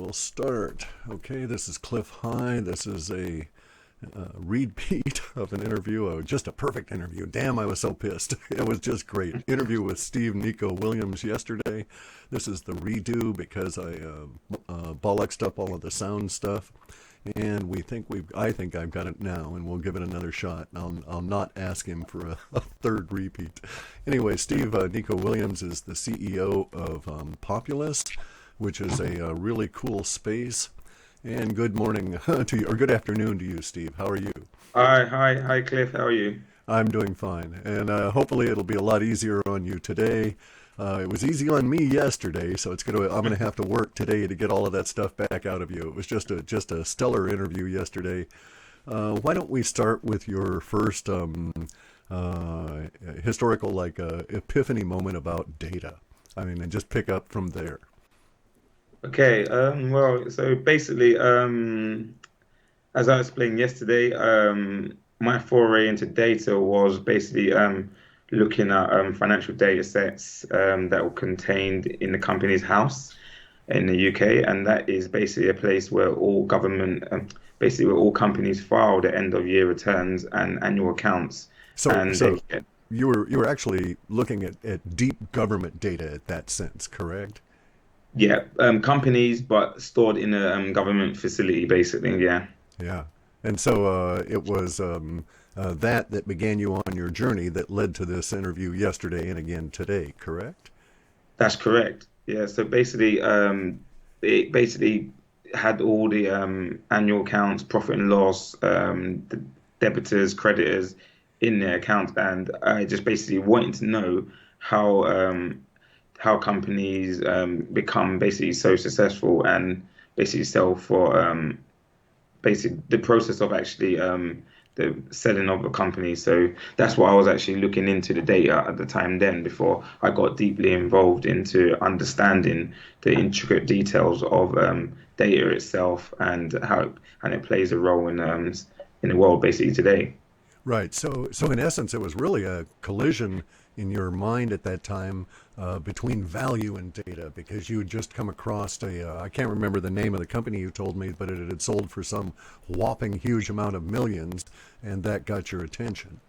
we'll start. Okay, this is Clif High. This is a repeat of an interview, just a perfect interview. Damn, I was so pissed. It was just great. Interview with Steve Nico Williams yesterday. This is the redo because I bolloxed up all of the sound stuff. And I think I've got it now, and we'll give it another shot. I'll not ask him for a third repeat. Anyway, Steve Nico Williams is the CEO of Populous, which is a really cool space. And good morning to you, or good afternoon to you, Steve. How are you? Hi, Cliff. How are you? I'm doing fine, and hopefully it'll be a lot easier on you today. It was easy on me yesterday, so I'm gonna have to work today to get all of that stuff back out of you. It was just a stellar interview yesterday. Why don't we start with your first historical epiphany moment about data? I mean, and just pick up from there. Okay. Well, so basically, as I explained yesterday, my foray into data was basically looking at financial data sets that were contained in the company's house in the UK, and that is basically a place where all government, basically where all companies file their end of year returns and annual accounts, So, and so you were actually looking at deep government data at that sense, correct? yeah, companies, but stored in a government facility, basically. Yeah. Yeah. And so it was that began you on your journey that led to this interview yesterday and again today, correct? That's correct. Yeah. So basically, it basically had all the annual accounts, profit and loss, the debitors, creditors in their accounts, and I just basically wanted to know how how companies become basically so successful and basically sell for basically the process of actually the selling of a company. So that's what I was actually looking into the data at the time then before I got deeply involved into understanding the intricate details of data itself and and it plays a role in the world basically today. Right. So in essence, it was really a collision in your mind at that time between value and data because you had just come across I can't remember the name of the company you told me, but it had sold for some whopping huge amount of millions, and that got your attention.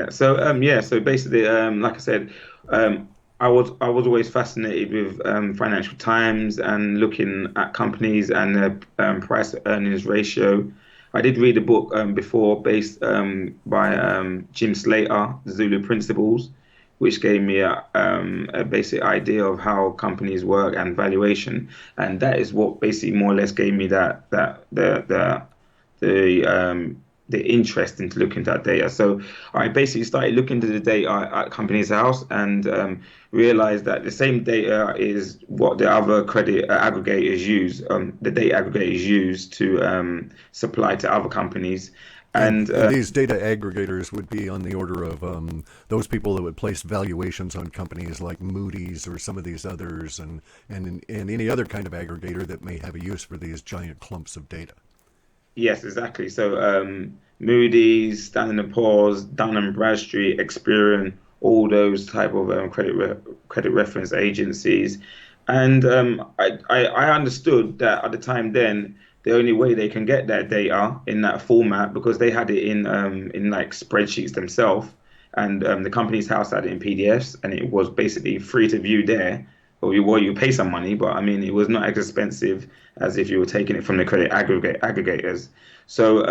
So basically like I said, um I was always fascinated with financial times and looking at companies and their price to earnings ratio. I did read a book before based by Jim Slater, Zulu Principles, which gave me a basic idea of how companies work and valuation, and that is what basically more or less gave me that the interest into looking at that data. So I basically started looking into the data at Companies House and realized that the same data is what the other credit aggregators use, the data aggregators use to supply to other companies. And And and these data aggregators would be on the order of those people that would place valuations on companies like Moody's or some of these others, and any other kind of aggregator that may have a use for these giant clumps of data. Yes, exactly. So Moody's, Standard and Poor's, Dun and Bradstreet, Experian, all those type of credit reference agencies, and I understood that at the time then the only way they can get that data in that format because they had it in like spreadsheets themselves, and the company's house had it in PDFs, and it was basically free to view there. Or you pay some money, but I mean, it was not as expensive as if you were taking it from the credit aggregators. So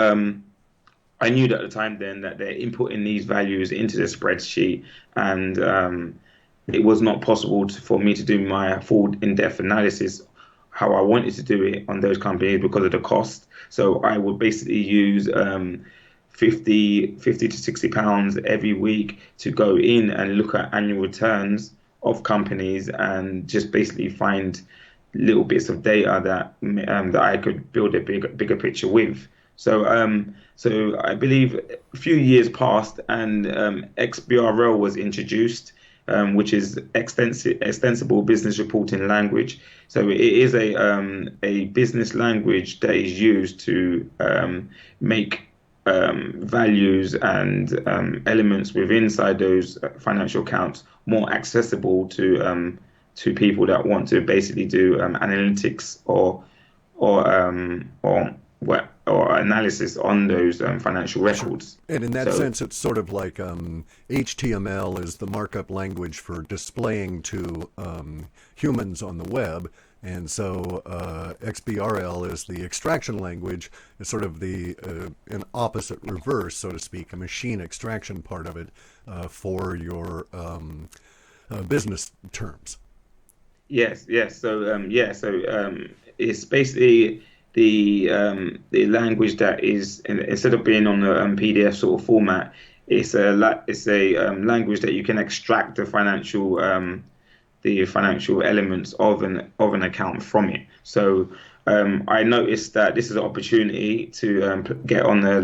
I knew at the time then that they're inputting these values into the spreadsheet, and it was not possible for me to do my full in-depth analysis how I wanted to do it on those companies because of the cost. So I would basically use 50 to £60 every week to go in and look at annual returns of companies and just basically find little bits of data that I could build a bigger picture with. So I believe a few years passed and XBRL was introduced, which is extensible business reporting language. So it is a business language that is used to make values and elements within inside those financial accounts more accessible to people that want to basically do analytics or analysis on those financial records. And in that sense, it's sort of like HTML is the markup language for displaying to humans on the web. And so XBRL is the extraction language. It's sort of an opposite reverse, so to speak, a machine extraction part of it for your business terms. Yes. So it's basically the language that is, instead of being on the PDF sort of format, it's a language that you can extract the financial elements of an account from it. So I noticed that this is an opportunity to get on the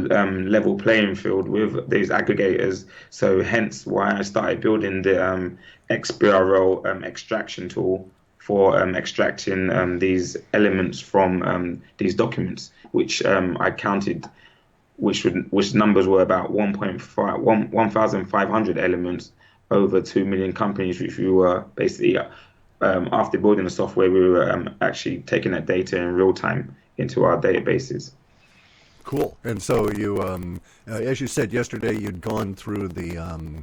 level playing field with these aggregators. So hence why I started building the XBRL extraction tool for extracting these elements from these documents, which I counted, which numbers were about 1,500 elements over 2 million companies, which we were basically, after building the software, we were actually taking that data in real time into our databases. Cool. And so you, as you said yesterday, you'd gone through the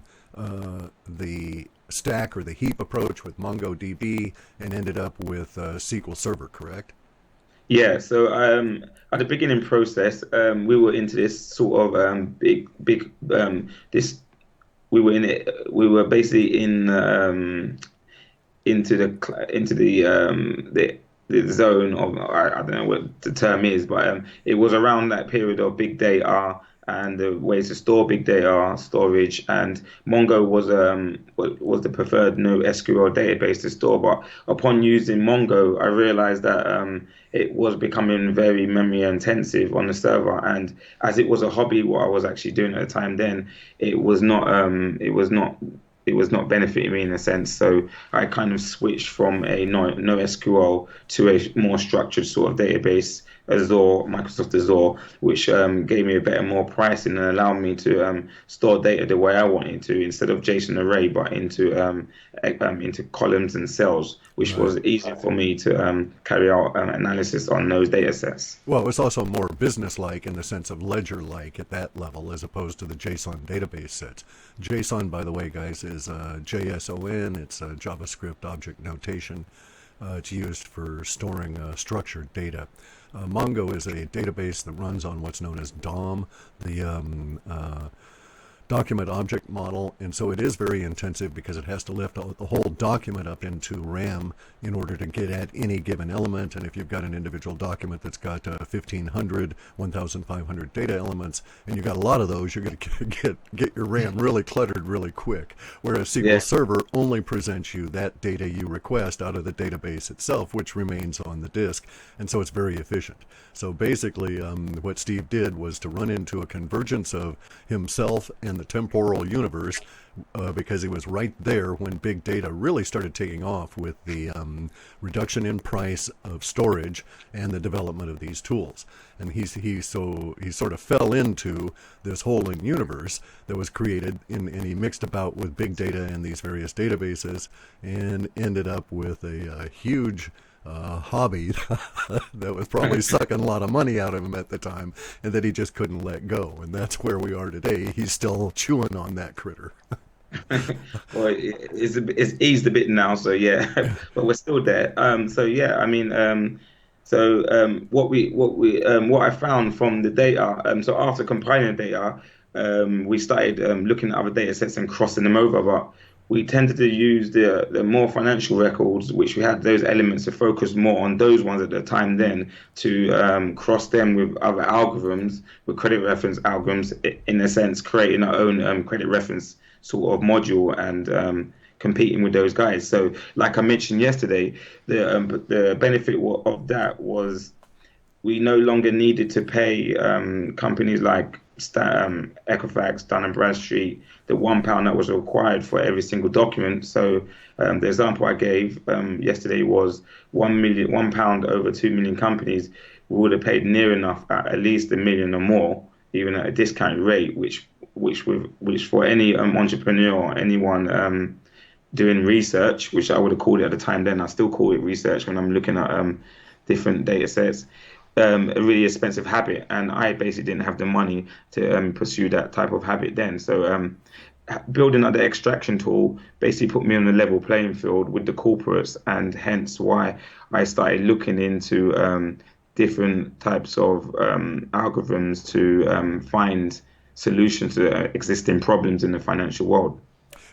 stack or the heap approach with MongoDB and ended up with SQL Server, correct? Yeah, so at the beginning process, we were into this sort of big this. We were in it. We were basically into the zone of, I don't know what the term is, but it was around that period of big data and the ways to store big data storage, and Mongo was the preferred NoSQL database to store. But upon using Mongo, I realized that it was becoming very memory intensive on the server, and as it was a hobby, what I was actually doing at the time, then it was not benefiting me in a sense. So I kind of switched from a NoSQL to a more structured sort of database, Azure, Microsoft Azure, which gave me a better, more pricing and allowed me to store data the way I wanted to, instead of JSON array, but into columns and cells, which was easier for me to carry out analysis on those data sets. Well, it's also more business-like in the sense of ledger-like at that level, as opposed to the JSON database sets. JSON, by the way, guys, is JSON. It's a JavaScript object notation. It's used for storing structured data. Mongo is a database that runs on what's known as DOM, the document object model, and so it is very intensive because it has to lift the whole document up into RAM in order to get at any given element. And if you've got an individual document that's got 1,500, 1,500 data elements, and you've got a lot of those, you're going to get your RAM really cluttered really quick. Whereas SQL Server only presents you that data you request out of the database itself, which remains on the disk, and so it's very efficient. So basically, what Steve did was to run into a convergence of himself and the temporal universe, because he was right there when big data really started taking off with the reduction in price of storage and the development of these tools. And he sort of fell into this whole universe that was created, and he mixed about with big data and these various databases, and ended up with a huge hobby that was probably sucking a lot of money out of him at the time, and that he just couldn't let go. And that's where we are today. He's still chewing on that critter. Well, it's eased a bit now, so yeah, but we're still there. So yeah, I mean, what I found from the data. So after compiling the data, we started looking at other data sets and crossing them over, but we tended to use the more financial records, which we had those elements to focus more on those ones at the time, then to cross them with other algorithms, with credit reference algorithms, in a sense, creating our own credit reference sort of module and competing with those guys. So like I mentioned yesterday, the benefit of that was we no longer needed to pay companies like Equifax, Dun & Bradstreet, the £1 that was required for every single document. So the example I gave yesterday was £1 over 2 million companies. We would have paid near enough at least 1 million or more, even at a discounted rate, which for any entrepreneur or anyone doing research, which I would have called it at the time then. I still call it research when I'm looking at different data sets. A really expensive habit, and I basically didn't have the money to pursue that type of habit then. So building out the extraction tool basically put me on a level playing field with the corporates, and hence why I started looking into different types of algorithms to find solutions to existing problems in the financial world.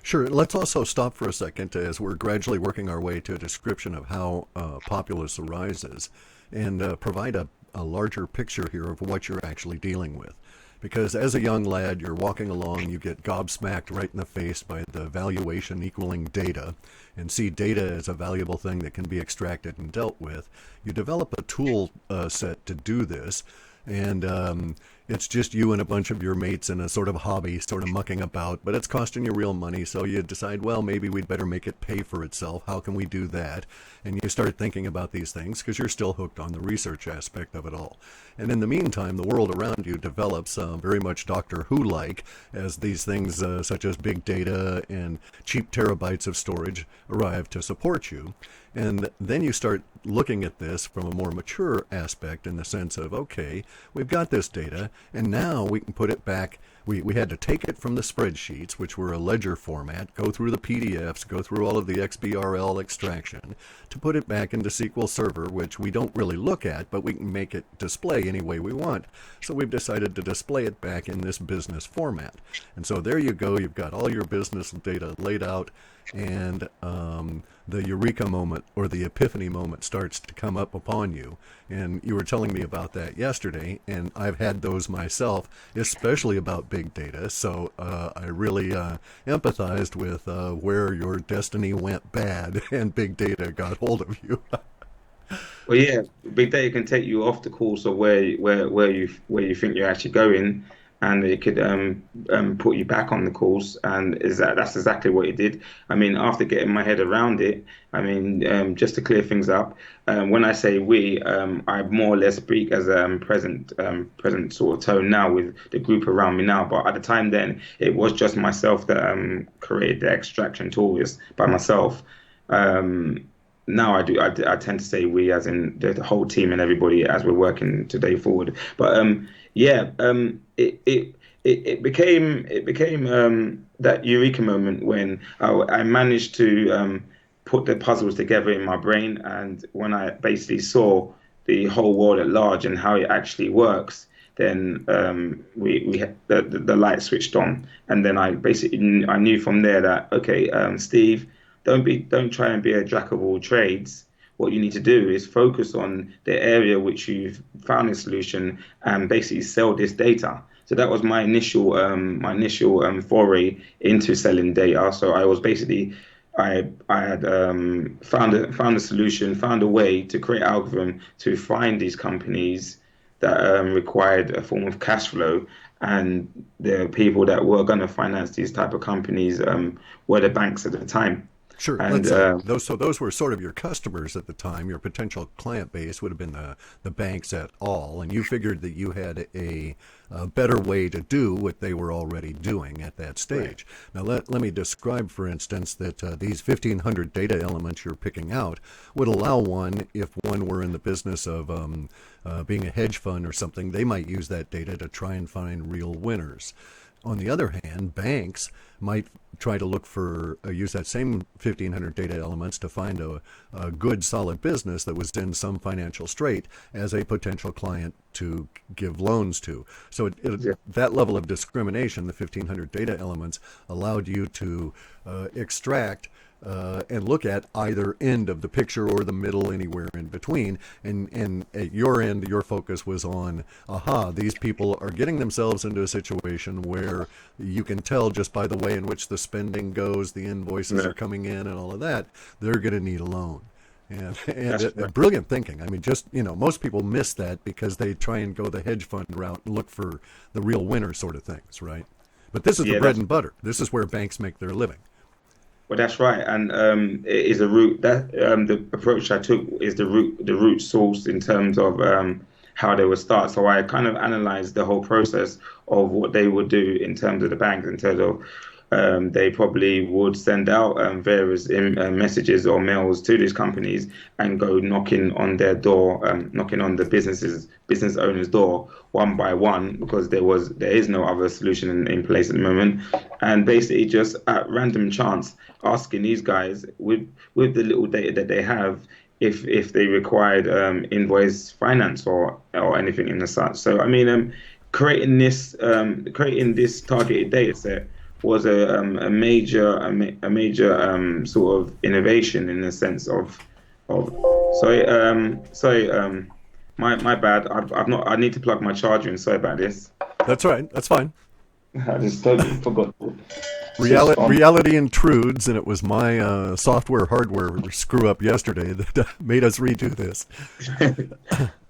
Sure. Let's also stop for a second as we're gradually working our way to a description of how Populous arises, and provide a larger picture here of what you're actually dealing with. Because as a young lad, you're walking along, you get gobsmacked right in the face by the valuation equaling data, and see data as a valuable thing that can be extracted and dealt with. You develop a tool set to do this, and it's just you and a bunch of your mates in a sort of hobby, sort of mucking about, but it's costing you real money, so you decide, well, maybe we'd better make it pay for itself. How can we do that? And you start thinking about these things because you're still hooked on the research aspect of it all. And in the meantime, the world around you develops very much Doctor Who-like, as these things such as big data and cheap terabytes of storage arrive to support you. And then you start looking at this from a more mature aspect, in the sense of, okay, we've got this data, and now we can put it back. We had to take it from the spreadsheets, which were a ledger format, go through the PDFs, go through all of the XBRL extraction, to put it back into SQL Server, which we don't really look at, but we can make it display any way we want. So we've decided to display it back in this business format. And so there you go, you've got all your business data laid out, and the eureka moment or the epiphany moment starts to come up upon you. And you were telling me about that yesterday, and I've had those myself, especially about big data. So I really empathized with where your destiny went bad and big data got hold of you. Well, yeah, big data can take you off the course of where you think you're actually going, and it could put you back on the course. And that's exactly what it did. I mean, after getting my head around it, I mean, just to clear things up, when I say we, I more or less speak as a present sort of tone now with the group around me now. But at the time then, it was just myself that created the extraction tool by myself. Now I tend to say we, as in the whole team and everybody, as we're working today forward. But yeah, it became that eureka moment when I managed to put the puzzles together in my brain, and when I basically saw the whole world at large and how it actually works, then we had the light switched on, and then I knew from there that, okay, Steve, don't try and be a jack of all trades. What you need to do is focus on the area which you've found a solution, and basically sell this data. So that was my initial foray into selling data. So I was basically I had found a solution, found a way to create algorithm to find these companies that required a form of cash flow, and the people that were going to finance these type of companies were the banks at the time. Sure. And those were sort of your customers at the time. Your potential client base would have been the banks at all, and you figured that you had a better way to do what they were already doing at that stage. Right. Now let me describe, for instance, that these 1,500 data elements you're picking out would allow one, if one were in the business of being a hedge fund or something, they might use that data to try and find real winners. On the other hand, banks might try to look for, use that same 1,500 data elements to find a good, solid business that was in some financial strait as a potential client to give loans to. So that level of discrimination, the 1,500 data elements, allowed you to extract and look at either end of the picture or the middle, anywhere in between. And at your end, your focus was on, these people are getting themselves into a situation where you can tell just by the way in which the spending goes, the invoices are coming in and all of that, they're going to need a loan. And brilliant thinking. I mean, just, most people miss that because they try and go the hedge fund route and look for the real winner sort of things, right? But this is the bread and butter. This is where banks make their living. Well, that's right, and it is a route that the approach I took is the root source in terms of how they would start. So I kind of analyzed the whole process of what they would do in terms of the banks, in terms of they probably would send out various messages or mails to these companies and go knocking on their door, knocking on the business owner's door one by one, because there is no other solution in place at the moment, and basically just at random chance asking these guys with the little data that they have if they required invoice finance or anything in the such. So I mean, creating this targeted data set was a major sort of innovation in the sense of my bad. I've not. I need to plug my charger in. Sorry about this. That's all right. That's fine. I just totally forgot. Reality intrudes, and it was my software hardware screw up yesterday that made us redo this.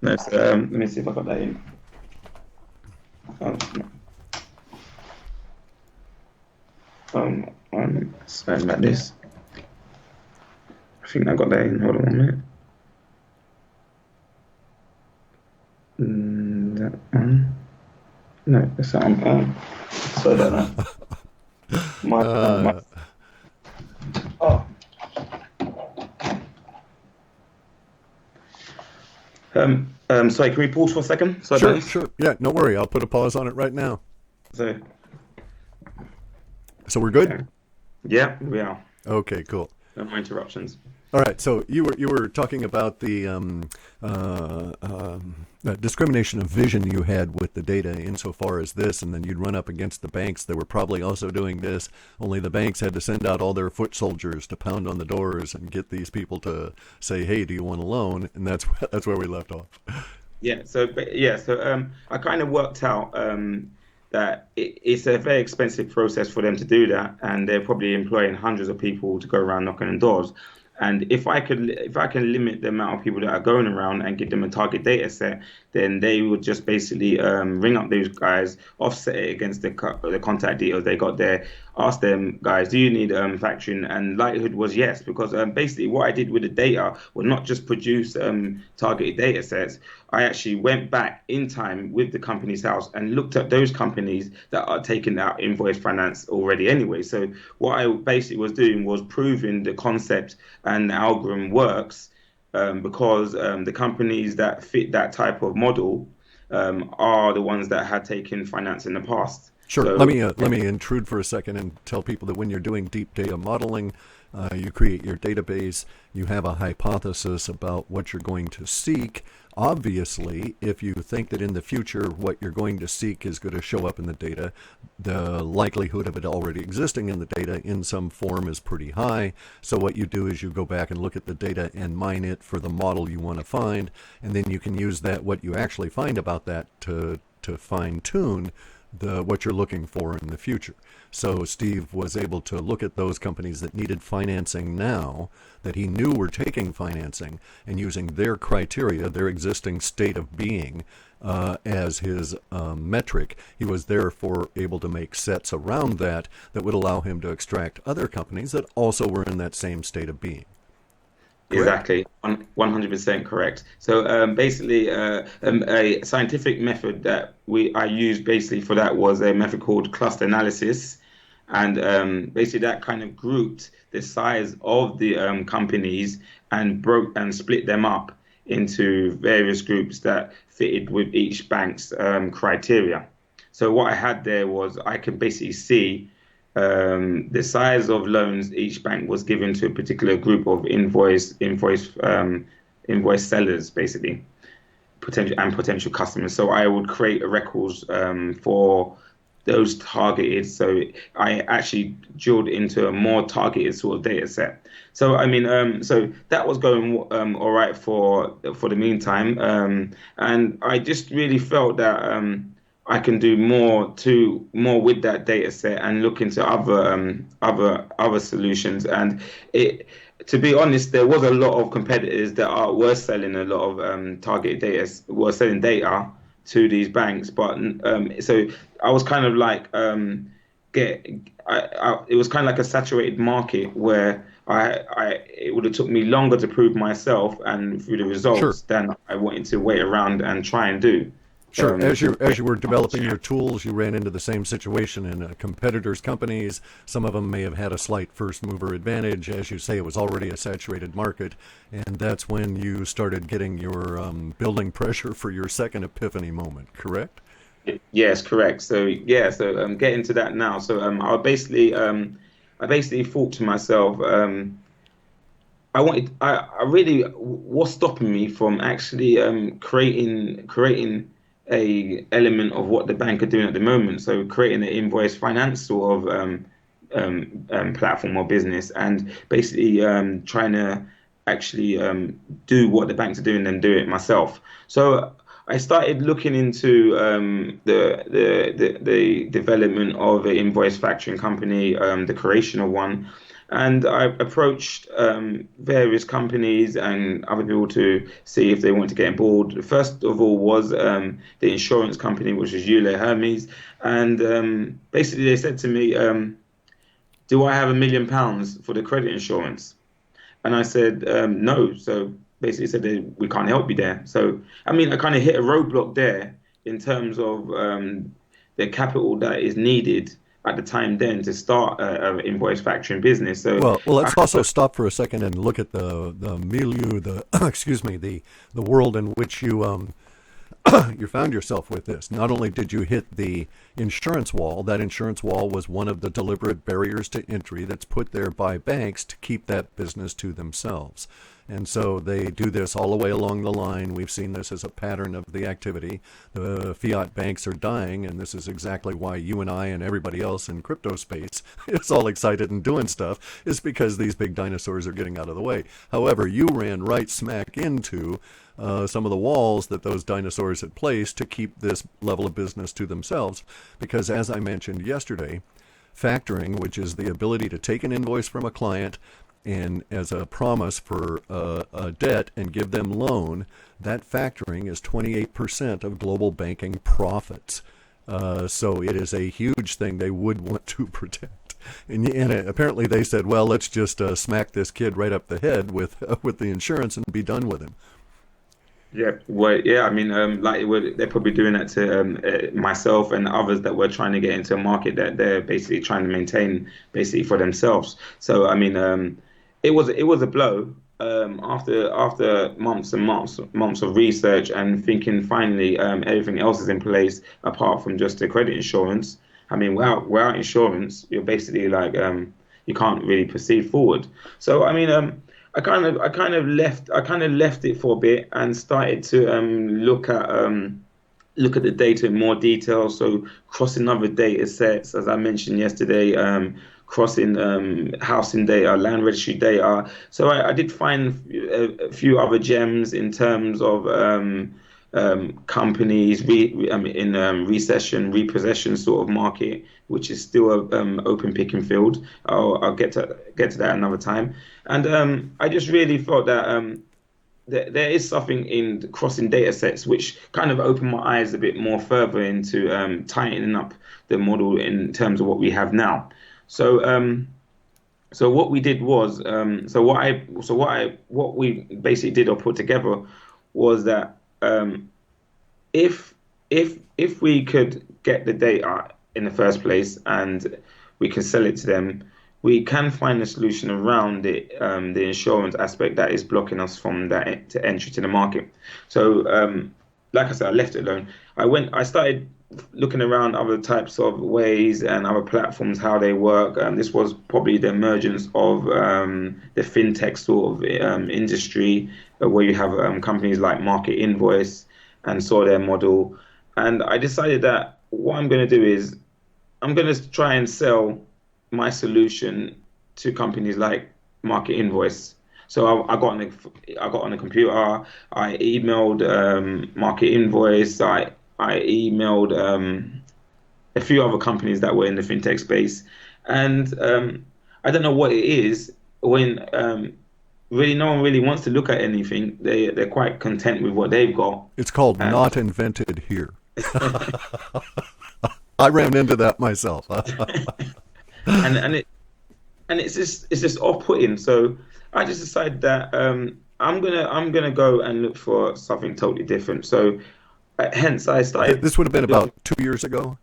No, so, let me see if I got that in. I'm sorry about this. I think I got that in. Hold on 1 minute. That one. No, that's not. Sorry about that. Sorry, can we pause for a second? Sorry, sure. Yeah, no worry. I'll put a pause on it right now. So we're good? Yeah, we are. Okay, cool. No more interruptions. All right. So you were talking about the discrimination of vision you had with the data insofar as this, and then you'd run up against the banks that were probably also doing this. Only the banks had to send out all their foot soldiers to pound on the doors and get these people to say, "Hey, do you want a loan?" And that's where we left off. Yeah. So I kind of worked out that it's a very expensive process for them to do that, and they're probably employing hundreds of people to go around knocking on doors. And if I can limit the amount of people that are going around and give them a target data set, then they would just basically ring up those guys, offset it against the contact details they got there, ask them, guys, do you need factoring? And likelihood was yes, because basically what I did with the data was not just produce targeted data sets. I actually went back in time with the company's house and looked at those companies that are taking out invoice finance already anyway. So what I basically was doing was proving the concept and the algorithm works, because the companies that fit that type of model are the ones that had taken finance in the past. Sure. So, let me intrude for a second and tell people that when you're doing deep data modeling, you create your database, you have a hypothesis about what you're going to seek. Obviously, if you think that in the future what you're going to seek is going to show up in the data, the likelihood of it already existing in the data in some form is pretty high. So what you do is you go back and look at the data and mine it for the model you want to find, and then you can use that, what you actually find about that, to fine-tune what you're looking for in the future. So Steve was able to look at those companies that needed financing now, that he knew were taking financing, and using their criteria, their existing state of being, as his metric, he was therefore able to make sets around that would allow him to extract other companies that also were in that same state of being. Correct? Exactly, 100% correct. So basically, a scientific method that I used basically for that was a method called cluster analysis, and basically that kind of grouped the size of the companies and split them up into various groups that fitted with each bank's criteria. So what I had there was I could basically see the size of loans each bank was given to a particular group of invoice sellers, basically, potential customers. So I would create records for those targeted. So I actually drilled into a more targeted sort of data set. So I mean, so that was going all right for the meantime, and I just really felt that. I can do more with that data set and look into other solutions. And to be honest, there was a lot of competitors that were selling a lot of targeted data, were selling data to these banks. But so I was kind of like it was kind of like a saturated market where it would have took me longer to prove myself and through the results Sure. than I wanted to wait around and try and do. Sure. As you were developing your tools, you ran into the same situation in competitors' companies. Some of them may have had a slight first mover advantage. As you say, it was already a saturated market, and that's when you started getting your building pressure for your second epiphany moment. Correct? Yes, correct. So yeah, so getting to that now. So I basically thought to myself, I really, what's stopping me from actually creating a element of what the bank are doing at the moment. So creating an invoice finance sort of platform or business, and basically trying to actually do what the banks are doing and do it myself. So I started looking into the development of an invoice factoring company, the creation of one, and I approached various companies and other people to see if they want to get on board. First of all was the insurance company, which is Euler Hermes, and basically they said to me, "Do I have £1 million for the credit insurance?" And I said, no. So basically said we can't help you there. So, I mean, I kind of hit a roadblock there in terms of the capital that is needed at the time then to start an invoice factoring business. So, Well, let's also stop for a second and look at the milieu, the excuse me, the world in which you you found yourself with this. Not only did you hit the insurance wall, that insurance wall was one of the deliberate barriers to entry that's put there by banks to keep that business to themselves. And so they do this all the way along the line. We've seen this as a pattern of the activity. The fiat banks are dying, and this is exactly why you and I and everybody else in crypto space is all excited and doing stuff, is because these big dinosaurs are getting out of the way. However, you ran right smack into some of the walls that those dinosaurs had placed to keep this level of business to themselves. Because as I mentioned yesterday, factoring, which is the ability to take an invoice from a client and as a promise for a debt and give them loan, that factoring is 28% of global banking profits. So it is a huge thing they would want to protect. And apparently they said, well, let's just smack this kid right up the head with the insurance and be done with him. yeah, well, yeah. I mean, they're probably doing that to myself and others that were trying to get into a market that they're basically trying to maintain basically for themselves. So I mean, it was a blow. After months and months of research and thinking finally everything else is in place apart from just the credit insurance. I mean, without insurance, you're basically like you can't really proceed forward. So I mean, I kind of left it for a bit and started to look at the data in more detail. So crossing other data sets, as I mentioned yesterday, crossing housing data, land registry data. So I did find a few other gems in terms of companies in recession, repossession sort of market, which is still a open picking field. I'll get to that another time. And I just really thought that there is something in crossing data sets which kind of opened my eyes a bit more further into tightening up the model in terms of what we have now. So what we did was what we basically did or put together was that if we could get the data in the first place and we can sell it to them, we can find a solution around it, the insurance aspect that is blocking us from that to entry to the market. So, like I said, I left it alone. I started looking around other types of ways and other platforms, how they work. This was probably the emergence of the fintech sort of industry, where you have companies like Market Invoice, and saw their model. And I decided that what I'm going to do is I'm going to try and sell my solution to companies like Market Invoice. So I got on the computer. I emailed Market Invoice. I emailed a few other companies that were in the fintech space, and I don't know what it is when really no one really wants to look at anything. They're quite content with what they've got. It's called not invented here. I ran into that myself. and it's just off-putting. So I just decided that I'm gonna go and look for something totally different. So hence I started. This would have been about 2 years ago.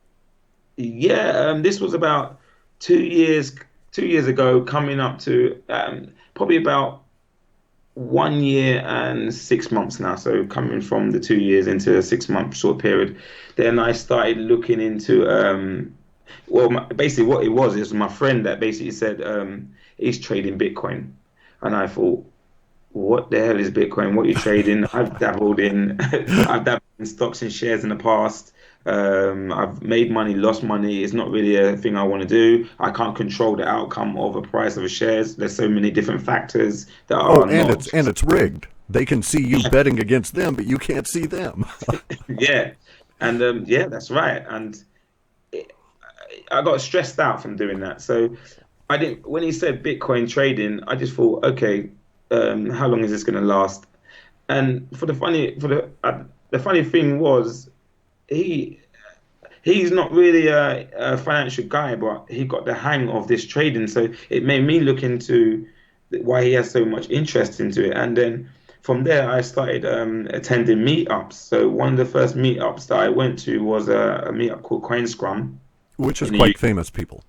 Yeah, this was about 2 years 2 years ago, coming up to probably about 1 year and 6 months now. So coming from the 2 years into a 6 month short period, then I started looking into well, basically what it was is my friend that basically said he's trading Bitcoin, and I thought, what the hell is Bitcoin? What are you trading? I've dabbled in stocks and shares in the past. I've made money, lost money. It's not really a thing I want to do. I can't control the outcome of a price of a shares. There's so many different factors that Oh, are and not. it's rigged. They can see you betting against them, but you can't see them. Yeah, and yeah, that's right. And it, I got stressed out from doing that. So I didn't. When he said Bitcoin trading, I just thought, okay, how long is this going to last? And the funny thing was, he he's not really a financial guy, but he got the hang of this trading. So it made me look into why he has so much interest into it. And then from there, I started attending meetups. So one of the first meetups that I went to was a meetup called Coin Scrum Which is in the quite famous, people.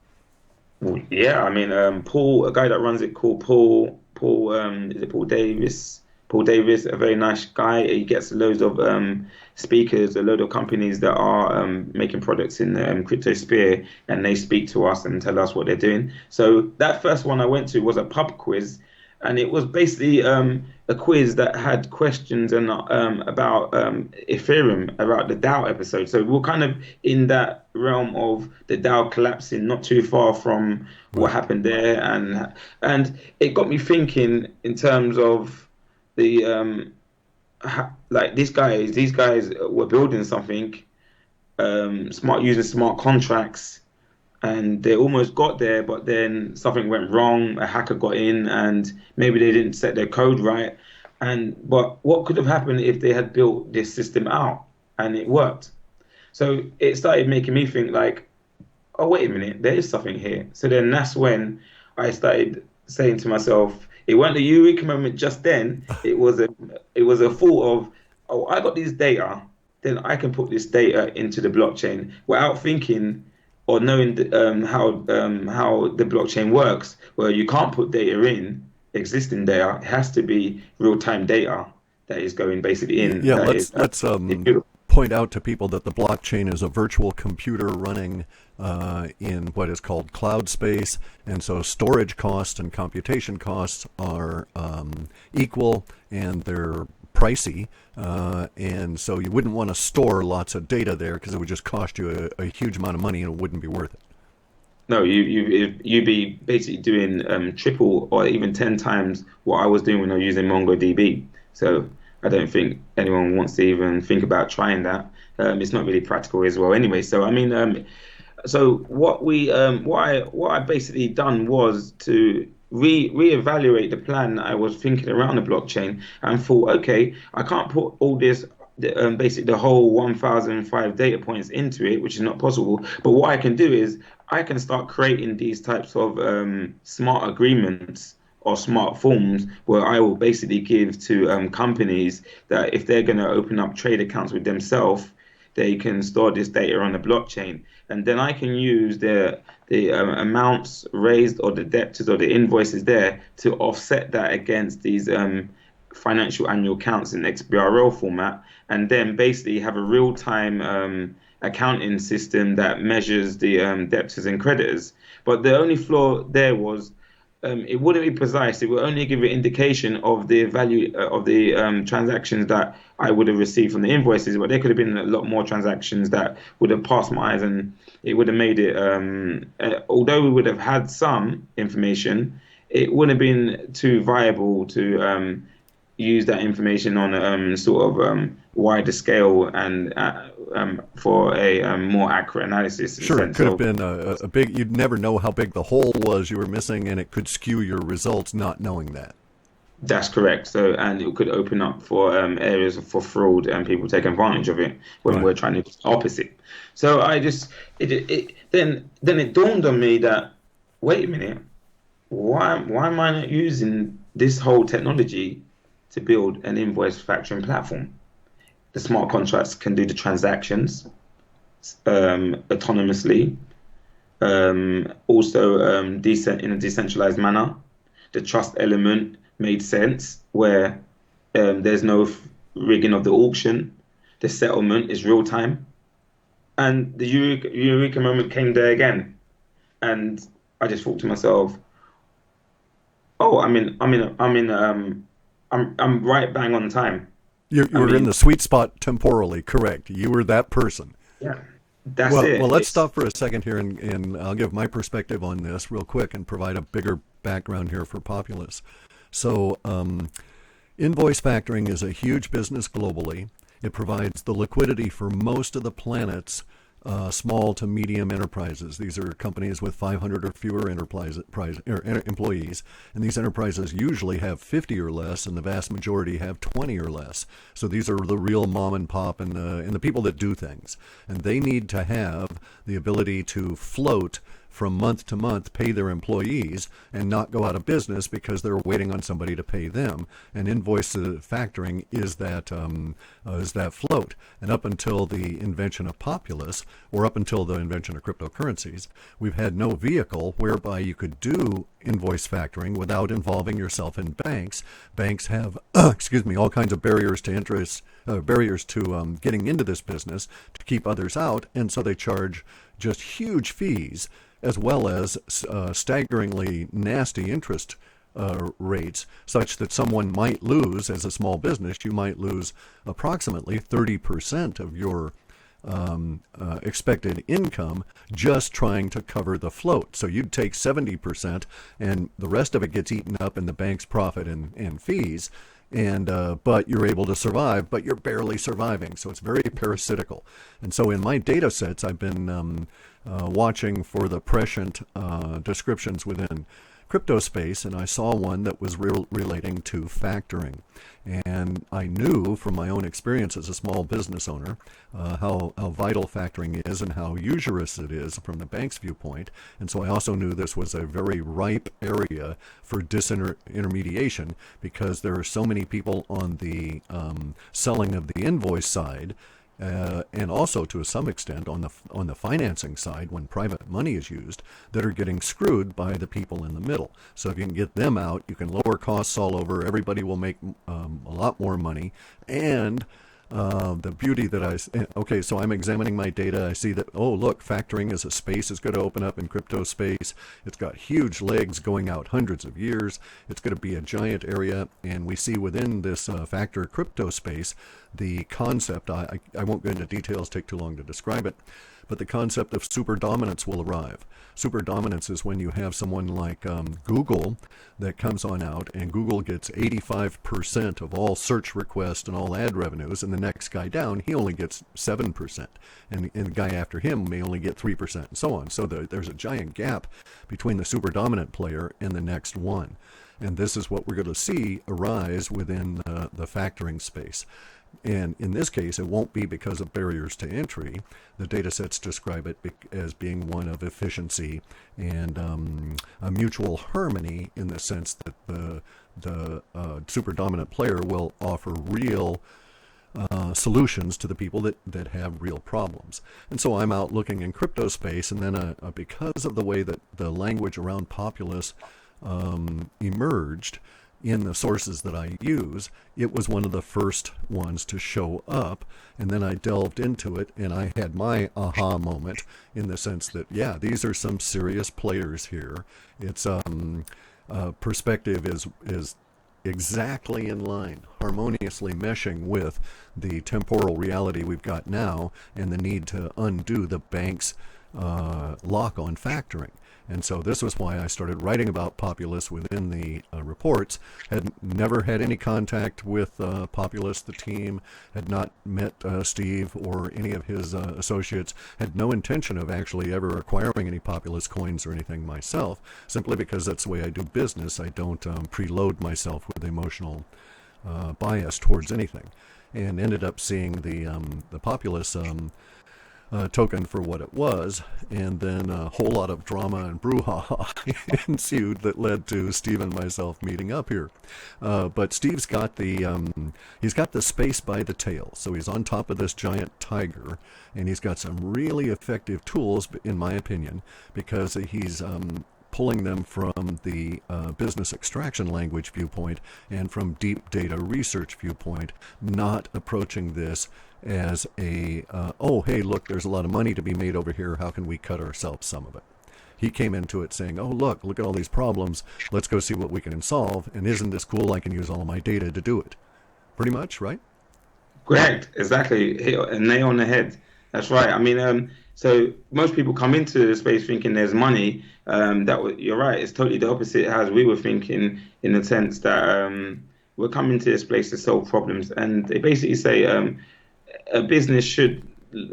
Yeah, I mean, Paul, a guy that runs it called Paul. Is it Paul Davis? Paul Davis, a very nice guy. He gets loads of speakers, a load of companies that are making products in the crypto sphere, and they speak to us and tell us what they're doing. So that first one I went to was a pub quiz, and it was basically a quiz that had questions and about Ethereum, about the DAO episode. So we're kind of in that realm of the DAO collapsing, not too far from what Right. happened there, and it got me thinking in terms of the like these guys were building something smart using smart contracts, and they almost got there, but then something went wrong. A hacker got in, and maybe they didn't set their code right. And but what could have happened if they had built this system out and it worked? So it started making me think like, oh wait a minute, there is something here. So then that's when I started saying to myself, it wasn't a eureka moment just then. It was a thought of, oh, I got this data, then I can put this data into the blockchain without thinking or knowing how the blockchain works. Where you can't put data in existing data; it has to be real time data that is going basically in. Yeah, That is let's point out to people that the blockchain is a virtual computer running in what is called cloud space, and so storage costs and computation costs are equal, and they're pricey, and so you wouldn't want to store lots of data there because it would just cost you a huge amount of money and it wouldn't be worth it. No, you'd be basically doing triple or even 10 times what I was doing when I was using MongoDB. So I don't think anyone wants to even think about trying that. It's not really practical as well, anyway. So I mean, so what I basically done was to reevaluate the plan that I was thinking around the blockchain, and thought, okay, I can't put all this basically the whole 1005 data points into it, which is not possible. But what I can do is I can start creating these types of smart agreements or smart forms where I will basically give to companies that if they're going to open up trade accounts with themselves, they can store this data on the blockchain, and then I can use the amounts raised or the debtors or the invoices there to offset that against these financial annual accounts in XBRL format, and then basically have a real-time accounting system that measures the debtors and creditors. But the only flaw there was it wouldn't be precise. It would only give an indication of the value of the transactions that I would have received from the invoices, but there could have been a lot more transactions that would have passed my eyes, and it would have made it, although we would have had some information, it wouldn't have been too viable to use that information on a sort of wider scale and for a more accurate analysis. Sure, it could have been a big, you'd never know how big the hole was you were missing, and it could skew your results not knowing that. That's correct. So, and it could open up for areas for fraud and people take advantage of it when Right. we're trying to do the opposite. So I just, then it dawned on me that, wait a minute, why am I not using this whole technology to build an invoice factoring platform? the smart contracts can do the transactions autonomously. Also, in a decentralized manner. The trust element made sense where there's no rigging of the auction. The settlement is real time. And the Eureka moment came there again. And I just thought to myself, oh, I'm right bang on time. You I were in mean, the sweet spot temporally, correct. You were that person. yeah, that's Well, it. let's stop for a second here, and I'll give my perspective on this real quick and provide a bigger background here for Populous. So, invoice factoring is a huge business globally. It provides the liquidity for most of the planet's small to medium enterprises. These are companies with 500 or fewer employees, and these enterprises usually have 50 or less, and the vast majority have 20 or less. So these are the real mom and pop and the people that do things, and they need to have the ability to float from month to month, pay their employees, and not go out of business because they're waiting on somebody to pay them. And invoice factoring is that float. And up until the invention of Populous, or up until the invention of cryptocurrencies, we've had no vehicle whereby you could do invoice factoring without involving yourself in banks. Banks have, all kinds of barriers to interest, barriers to getting into this business to keep others out, and so they charge just huge fees, as well as staggeringly nasty interest rates, such that someone might lose, as a small business, you might lose approximately 30% of your expected income just trying to cover the float. So you'd take 70%, and the rest of it gets eaten up in the bank's profit and fees. And but you're able to survive, but you're barely surviving. So it's very parasitical. And so in my data sets, I've been watching for the prescient descriptions within crypto space, and I saw one that was relating to factoring. And I knew from my own experience as a small business owner how vital factoring is and how usurious it is from the bank's viewpoint. And so I also knew this was a very ripe area for disintermediation, because there are so many people on the selling of the invoice side, and also to some extent on the financing side, when private money is used, that are getting screwed by the people in the middle. So if you can get them out, you can lower costs all over. Everybody will make a lot more money. And the beauty that okay, so I'm examining my data. I see that, oh, look, factoring as a space is going to open up in crypto space. It's got huge legs going out hundreds of years. It's going to be a giant area. And we see within this factor crypto space, the concept, I won't go into details, take too long to describe it, but the concept of super dominance will arrive. Super dominance is when you have someone like Google that comes on out, and Google gets 85% of all search requests and all ad revenues, and the next guy down, he only gets 7%, and the guy after him may only get 3%, and so on. So there's a giant gap between the super dominant player and the next one. And this is what we're going to see arise within the factoring space. And in this case, it won't be because of barriers to entry. The data sets describe it as being one of efficiency and a mutual harmony, in the sense that the super dominant player will offer real solutions to the people that have real problems. And so I'm out looking in crypto space, and then because of the way that the language around Populous emerged in the sources that I use, it was one of the first ones to show up. And then I delved into it, and I had my aha moment, in the sense that, yeah, these are some serious players here. It's perspective is exactly in line, harmoniously meshing with the temporal reality we've got now, and the need to undo the bank's lock on factoring. And so this was why I started writing about Populous within the reports. Had never had any contact with Populous, the team, had not met Steve or any of his associates, had no intention of actually ever acquiring any Populous coins or anything myself, simply because that's the way I do business. I don't preload myself with emotional bias towards anything. And ended up seeing the Populous token for what it was, and then a whole lot of drama and brouhaha ensued that led to Steve and myself meeting up here. But Steve's got he's got the space by the tail, so he's on top of this giant tiger, and he's got some really effective tools, in my opinion, because he's pulling them from the business extraction language viewpoint and from deep data research viewpoint, not approaching this as oh, hey, look, there's a lot of money to be made over here. How can we cut ourselves some of it? He came into it saying, oh, look at all these problems. Let's go see what we can solve. And isn't this cool? I can use all my data to do it. Pretty much, right? Correct, exactly. Hit a nail on the head. That's right. I mean, so most people come into the space thinking there's money. You're right. It's totally the opposite as we were thinking, in the sense that we're coming to this place to solve problems. And they basically say a business should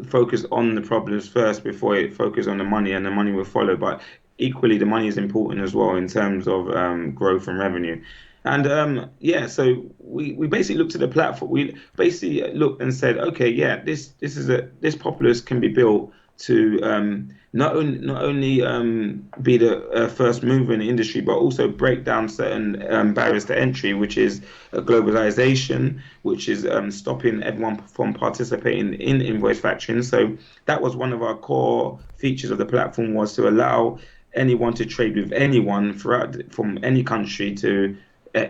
focus on the problems first before it focus on the money, and the money will follow. But equally, the money is important as well in terms of growth and revenue. And so we basically looked at the platform. We basically looked and said, okay, yeah, this Populous can be built to not only be the first mover in the industry, but also break down certain barriers to entry, which is globalization, which is stopping everyone from participating in invoice factoring. So that was one of our core features of the platform, was to allow anyone to trade with anyone from any country to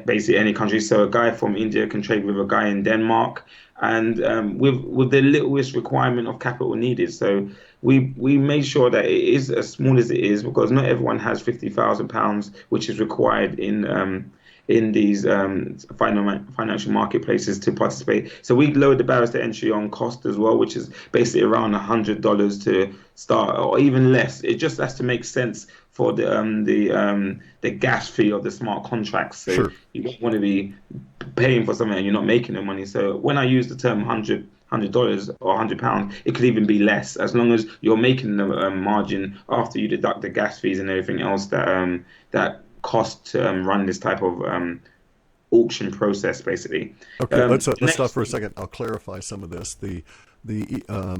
basically any country. So a guy from India can trade with a guy in Denmark, and with the littlest requirement of capital needed. So we made sure that it is as small as it is, because not everyone has £50,000, which is required in these financial marketplaces to participate. So we lowered the barriers to entry on cost as well, which is basically around $100 to start, or even less. It just has to make sense for the gas fee of the smart contracts. So Sure. You don't want to be paying for something and you're not making the money. So when I use the term $100 or £100, it could even be less, as long as you're making the margin after you deduct the gas fees and everything else that cost to run this type of auction process, basically. Okay, let's stop for a second. I'll clarify some of this.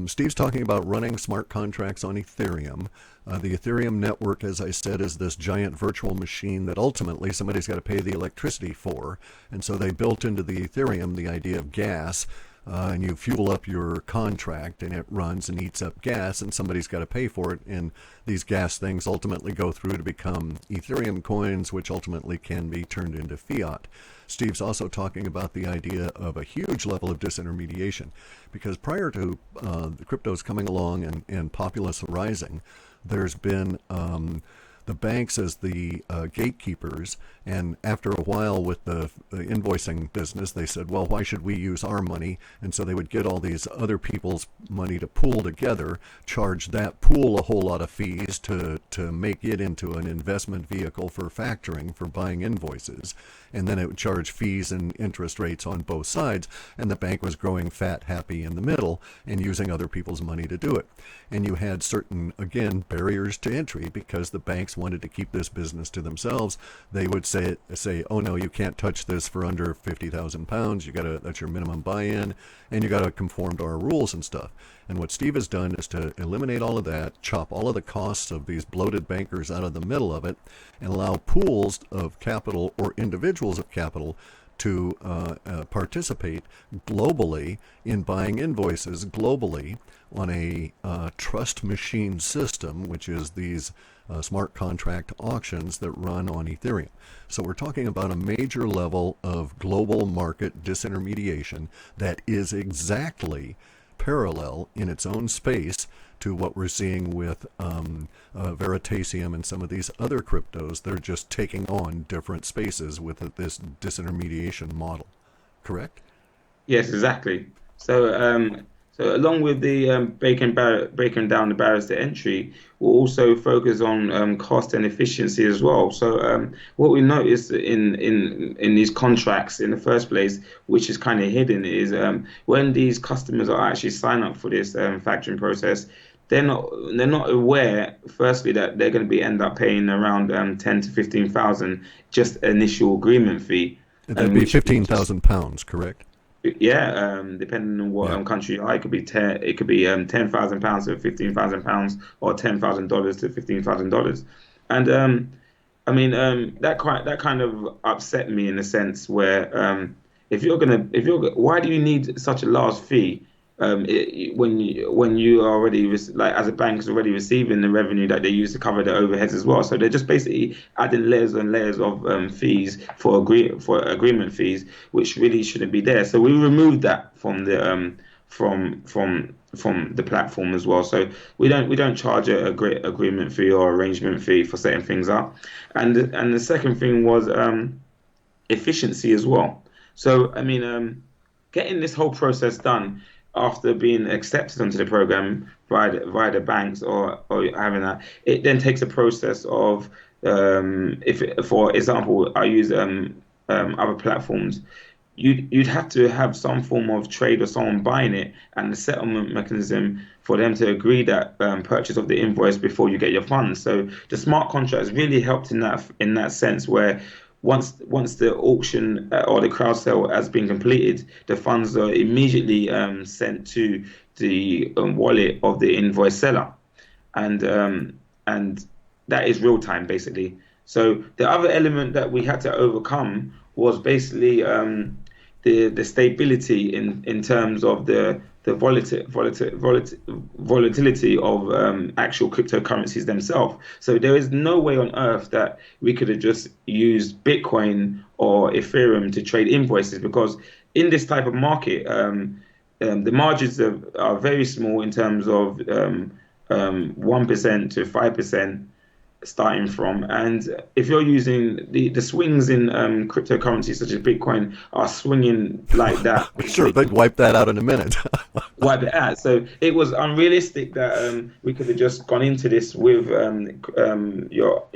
Steve's talking about running smart contracts on Ethereum. The Ethereum network, as I said, is this giant virtual machine that ultimately somebody's got to pay the electricity for. And so they built into the Ethereum the idea of gas. And you fuel up your contract and it runs and eats up gas, and somebody's got to pay for it. And these gas things ultimately go through to become Ethereum coins, which ultimately can be turned into fiat. Steve's also talking about the idea of a huge level of disintermediation, because prior to the cryptos coming along and Populous rising, there's been the banks as the gatekeepers, and after a while with the invoicing business, they said, well, why should we use our money? And so they would get all these other people's money to pool together, charge that pool a whole lot of fees to make it into an investment vehicle for factoring, for buying invoices. And then it would charge fees and interest rates on both sides, and the bank was growing fat, happy in the middle and using other people's money to do it. And you had certain, again, barriers to entry, because the banks wanted to keep this business to themselves. They would say, oh no, you can't touch this for under £50,000. That's your minimum buy-in, and you got to conform to our rules and stuff. And what Steve has done is to eliminate all of that, chop all of the costs of these bloated bankers out of the middle of it, and allow pools of capital or individuals of capital to participate globally in buying invoices globally on a trust machine system, which is these smart contract auctions that run on Ethereum. So we're talking about a major level of global market disintermediation that is exactly parallel in its own space to what we're seeing with Veritasium and some of these other cryptos. They're just taking on different spaces with this disintermediation model. Correct? Yes, exactly. So along with the breaking down the barriers to entry, we'll also focus on cost and efficiency as well. So what we noticed in these contracts in the first place, which is kind of hidden, is when these customers are actually sign up for this factoring process, they're not aware, firstly, that they're going to end up paying around 10 to 15,000 just initial agreement fee. That'd be £15,000, correct? Yeah, depending on what Yeah. country you are, it could be £10,000 to £15,000, or $10,000 to $15,000. And that kind of upset me in a sense where, why do you need such a large fee, when you are already like, as a bank, is already receiving the revenue that they use to cover their overheads as well. So they're just basically adding layers and layers of fees for agreement fees, which really shouldn't be there. So we removed that from the from the platform as well. So we don't charge a great agreement fee or arrangement fee for setting things up. And the second thing was efficiency as well. So getting this whole process done after being accepted onto the program via the banks, or having that, it then takes a process of, if for example I use other platforms, you'd have to have some form of trade or someone buying it, and the settlement mechanism for them to agree that purchase of the invoice before you get your funds. So the smart contracts really helped in that sense, where once the auction, or the crowd sale has been completed, the funds are immediately sent to the wallet of the invoice seller, and that is real time basically. So the other element that we had to overcome was basically the stability in terms of the volatility of actual cryptocurrencies themselves. So there is no way on earth that we could have just used Bitcoin or Ethereum to trade invoices, because in this type of market, the margins are very small in terms of 1% to 5% starting from. And if you're using the swings in cryptocurrencies such as Bitcoin are swinging like that, Sure, they'd wipe that out in a minute. wipe it out. So it was unrealistic that we could have just gone into this with your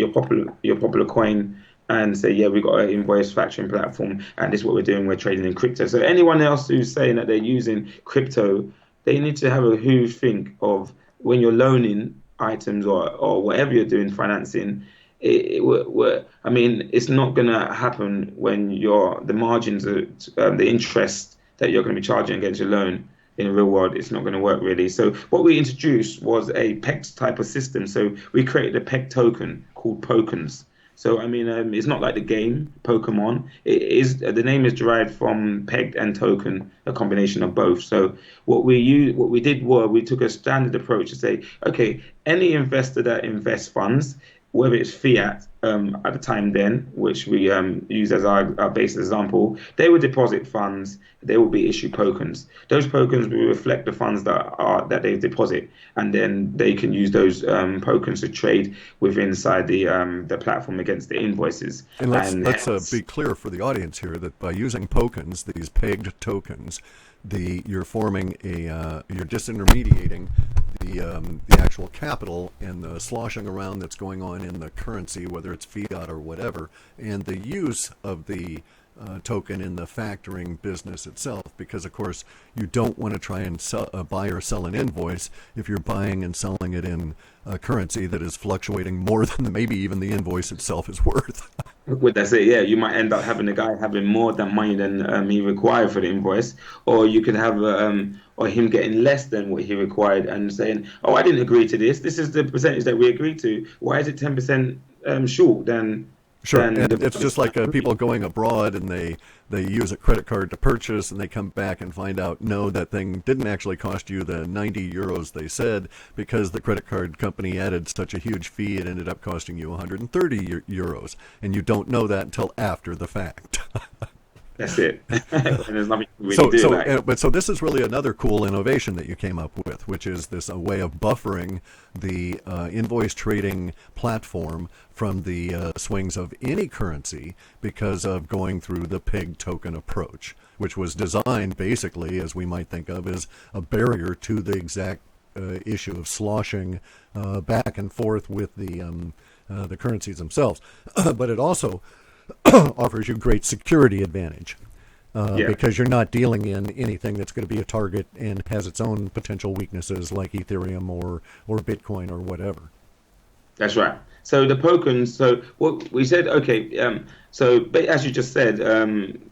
popular coin and say, yeah, we've got an invoice factoring platform, and this is what we're doing. We're trading in crypto. So anyone else who's saying that they're using crypto, they need to have a who think of, when you're loaning items, or whatever you're doing financing, it's not going to happen when the margins are, the interest that you're going to be charging against your loan in the real world, it's not going to work really. So what we introduced was a PEG type of system. So we created a PEG token called Pokens. So it's not like the game Pokemon. It is, the name is derived from pegged and token, a combination of both. So what we did was we took a standard approach to say, okay, any investor that invests funds, whether it's fiat at the time then, which we use as our base example, they would deposit funds. They will be issued tokens. Those tokens will reflect the funds that they deposit, and then they can use those tokens to trade inside the platform against the invoices. And let's be clear for the audience here that by using tokens, these pegged tokens, you're forming you're disintermediating the actual capital and the sloshing around that's going on in the currency, whether it's fiat or whatever, and the use of the token in the factoring business itself, because of course you don't want to try and buy or sell an invoice if you're buying and selling it in a currency that is fluctuating more than maybe even the invoice itself is worth. Well, that's it. Yeah, you might end up having a guy having more than money than he required for the invoice, or you could have or him getting less than what he required and saying, "Oh, I didn't agree to this. This is the percentage that we agreed to. Why is it 10% short?" Sure, and it's just like people going abroad and they use a credit card to purchase, and they come back and find out, no, that thing didn't actually cost you the 90 euros they said, because the credit card company added such a huge fee, it ended up costing you 130 euros, and you don't know that until after the fact. That's it. And there's nothing you can really do about it. So this is really another cool innovation that you came up with, which is this way of buffering the invoice trading platform from the swings of any currency, because of going through the PEG token approach, which was designed basically, as we might think of, as a barrier to the exact issue of sloshing back and forth with the currencies themselves. But it also offers you great security advantage because you're not dealing in anything that's going to be a target and has its own potential weaknesses, like Ethereum or Bitcoin or whatever. That's right. So the tokens. So what we said, okay. So as you just said,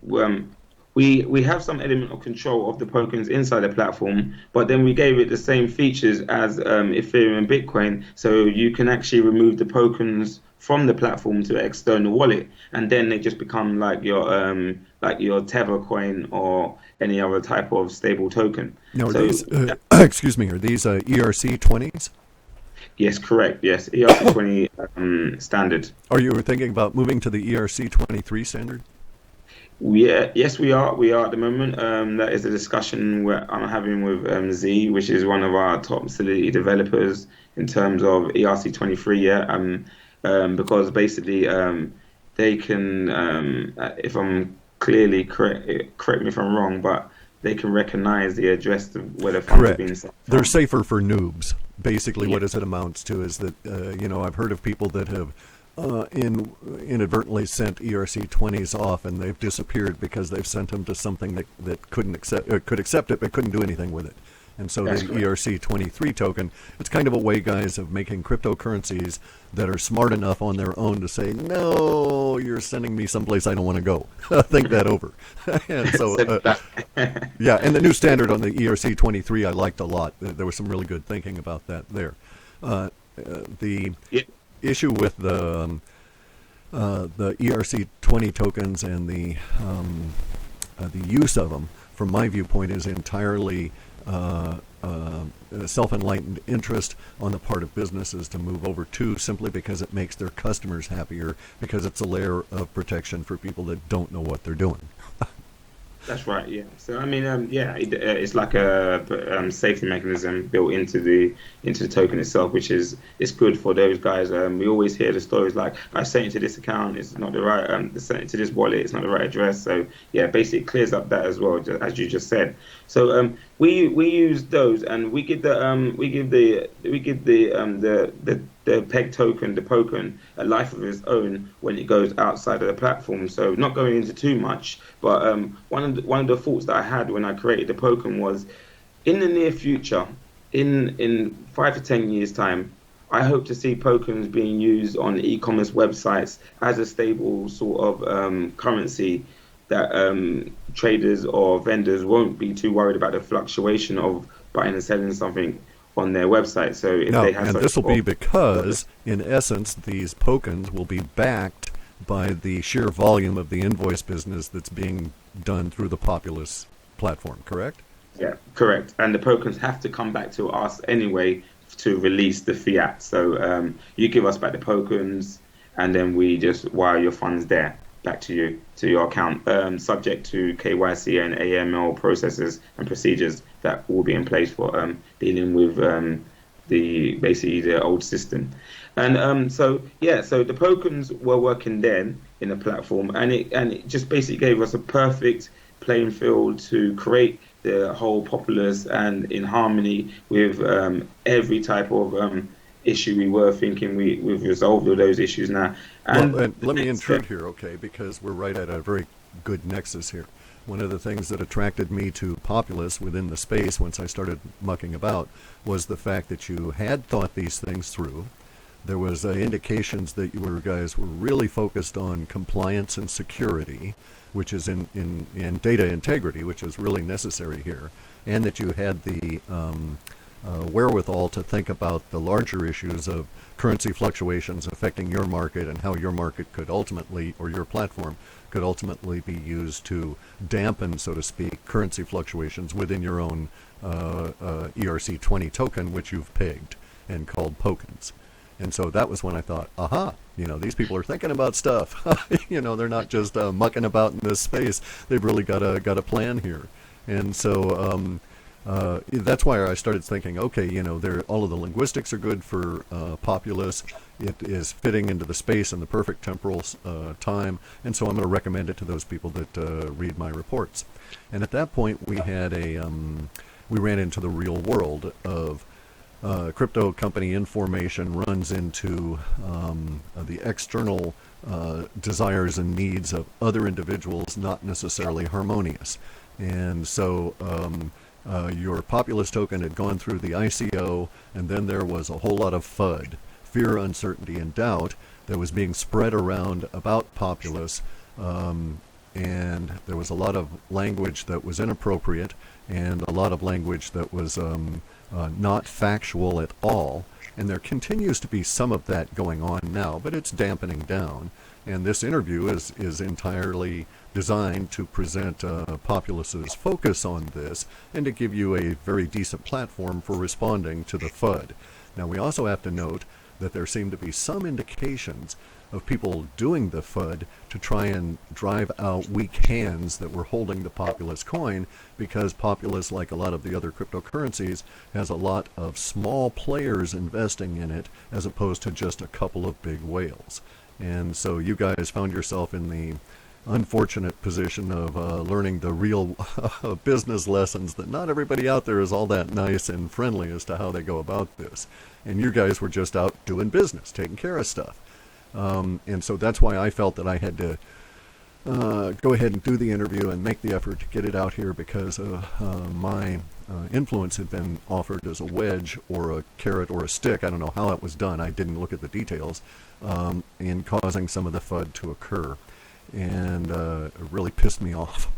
we we have some element of control of the tokens inside the platform, but then we gave it the same features as Ethereum and Bitcoin, so you can actually remove the tokens from the platform to an external wallet, and then they just become like your Tether coin or any other type of stable token. Now, are So these, excuse me, are these ERC-20s? yes, correct. Yes, ERC20 standard. Are you thinking about moving to the ERC-23 standard? Yes, we are. We are at the moment. That is a discussion where I'm having with Z, which is one of our top Solidity developers in terms of ERC23. Yeah, because basically they can, if I'm clearly correct me if I'm wrong, but they can recognize the address of where the funds are being Correct. sent They're from. safer for noobs. Basically, Yeah, what it amounts to is that, I've heard of people that have inadvertently sent ERC-20s off, and they've disappeared because they've sent them to something that could accept it but couldn't do anything with it. And so the that's correct. ERC-23 token, it's kind of a way, guys, of making cryptocurrencies that are smart enough on their own to say, no, you're sending me someplace I don't want to go. Think that over. And so, So that, yeah, and the new standard on the ERC-23 I liked a lot. There was some really good thinking about that there. The yeah, issue with the ERC-20 tokens and the use of them, from my viewpoint, is entirely self-enlightened interest on the part of businesses to move over to, simply because it makes their customers happier, because it's a layer of protection for people that don't know what they're doing. that's right. Yeah. So I mean, it's like a safety mechanism built into the token itself, which is it's good for those guys. We always hear the stories like, I sent it to this account, it's not the right. I sent it to this wallet, it's not the right address. So yeah, basically it clears up that as well, as you just said. So we use those, and we give the peg token, the token, a life of its own when it goes outside of the platform. So not going into too much, but one of the thoughts that I had when I created the token was, in the near future, in 5 to 10 years time, I hope to see tokens being used on e-commerce websites as a stable sort of currency that traders or vendors won't be too worried about the fluctuation of buying and selling something on their website. So if No, they have and such this will be because, in essence, these tokens will be backed by the sheer volume of the invoice business that's being done through the Populous platform, correct? yeah, correct. And the tokens have to come back to us anyway to release the fiat. So you give us back the tokens, and then we just wire your funds there back to you, to your account, subject to KYC and AML processes and procedures that will be in place for dealing with the old system. And so the tokens were working then in the platform, and it just basically gave us a perfect playing field to create the whole Populous, and in harmony with every type of issue we were thinking we've resolved all those issues now. Well, And and the let me next intrude step, here, okay, because we're right at a very good nexus here. One of the things that attracted me to Populous within the space once I started mucking about was the fact that you had thought these things through. There was indications that you guys were really focused on compliance and security, which is in data integrity, which is really necessary here, and that you had the wherewithal to think about the larger issues of currency fluctuations affecting your market, and how your market could ultimately, or your platform could ultimately be used to dampen, so to speak, currency fluctuations within your own ERC-20 token, which you've pegged and called tokens. And so that was when I thought, aha, these people are thinking about stuff. They're not just mucking about in this space. They've really got a plan here. And so that's why I started thinking, okay, all of the linguistics are good for Populous. It is fitting into the space and the perfect temporal time, and so I'm going to recommend it to those people that read my reports. And at that point, we ran into the real world of crypto company information runs into the external desires and needs of other individuals, not necessarily harmonious. And so your Populous token had gone through the ICO, and then there was a whole lot of FUD, fear, uncertainty, and doubt that was being spread around about Populous. and there was a lot of language that was inappropriate and a lot of language that was not factual at all. And there continues to be some of that going on now, but it's dampening down. And this interview is entirely designed to present Populous's focus on this and to give you a very decent platform for responding to the FUD. Now, we also have to note that there seem to be some indications of people doing the FUD to try and drive out weak hands that were holding the Populous coin, because Populous, like a lot of the other cryptocurrencies, has a lot of small players investing in it as opposed to just a couple of big whales. And so you guys found yourself in the unfortunate position of learning the real business lessons that not everybody out there is all that nice and friendly as to how they go about this. And you guys were just out doing business, taking care of stuff. And so that's why I felt that I had to go ahead and do the interview and make the effort to get it out here, because my influence had been offered as a wedge or a carrot or a stick. I don't know how it was done. I didn't look at the details, in causing some of the FUD to occur. And it really pissed me off.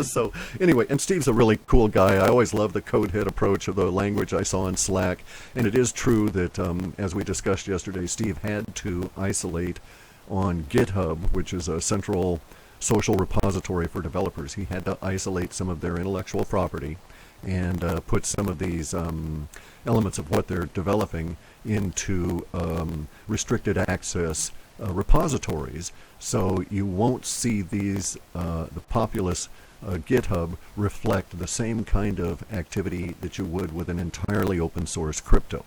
so anyway, and Steve's a really cool guy. I always love the code head approach of the language I saw in Slack. And it is true that, as we discussed yesterday, Steve had to isolate on GitHub, which is a central social repository for developers. He had to isolate some of their intellectual property and put some of these elements of what they're developing into restricted access repositories, so you won't see these the Populous GitHub reflect the same kind of activity that you would with an entirely open source crypto.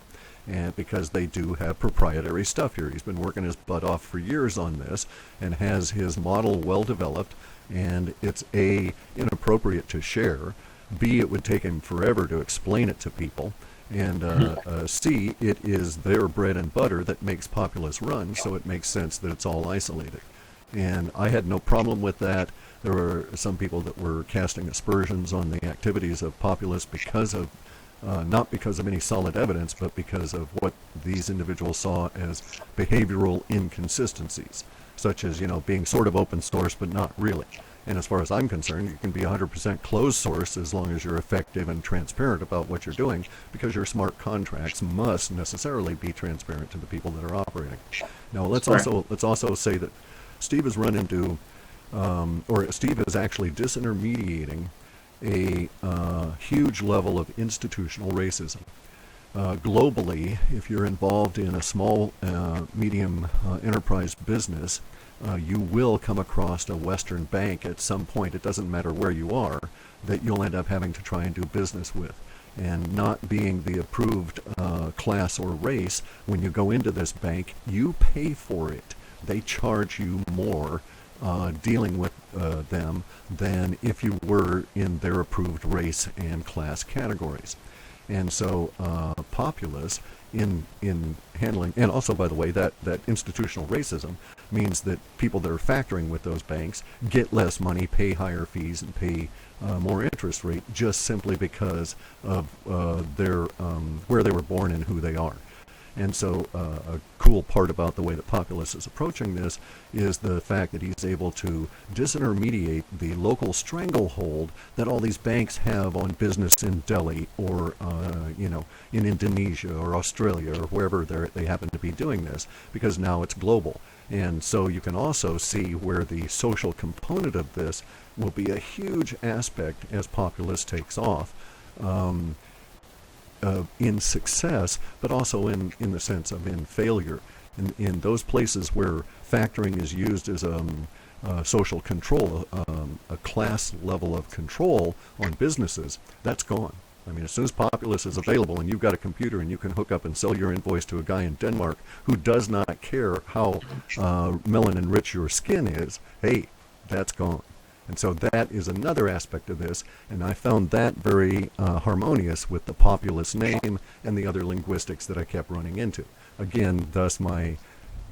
And because they do have proprietary stuff here. He's been working his butt off for years on this and has his model well developed, and it's A, inappropriate to share, B, it would take him forever to explain it to people, and C, it is their bread and butter that makes Populous run, so it makes sense that it's all isolated. And I had no problem with that. There were some people that were casting aspersions on the activities of Populous because of, not because of any solid evidence, but because of what these individuals saw as behavioral inconsistencies, such as, being sort of open source, but not really. And as far as I'm concerned, you can be 100% closed source as long as you're effective and transparent about what you're doing, because your smart contracts must necessarily be transparent to the people that are operating. Now, let's also say that Steve has run into, or Steve is actually disintermediating a huge level of institutional racism. Globally, if you're involved in a small, medium enterprise business, you will come across a Western bank at some point, it doesn't matter where you are, that you'll end up having to try and do business with. And not being the approved class or race, when you go into this bank, you pay for it. They charge you more dealing with them than if you were in their approved race and class categories. And so Populous in handling, and also, by the way, that institutional racism means that people that are factoring with those banks get less money, pay higher fees, and pay more interest rate, just simply because of their where they were born and who they are. And so a cool part about the way that Populous is approaching this is the fact that he's able to disintermediate the local stranglehold that all these banks have on business in Delhi or, in Indonesia or Australia or wherever they happen to be doing this, because now it's global. And so you can also see where the social component of this will be a huge aspect as Populous takes off. In success, but also in the sense of in failure. In those places where factoring is used as social control, a class level of control on businesses, that's gone. I mean, as soon as Populous is available and you've got a computer and you can hook up and sell your invoice to a guy in Denmark who does not care how melanin rich your skin is, hey, that's gone. And so that is another aspect of this, and I found that very harmonious with the Populous name and the other linguistics that I kept running into. Again, thus my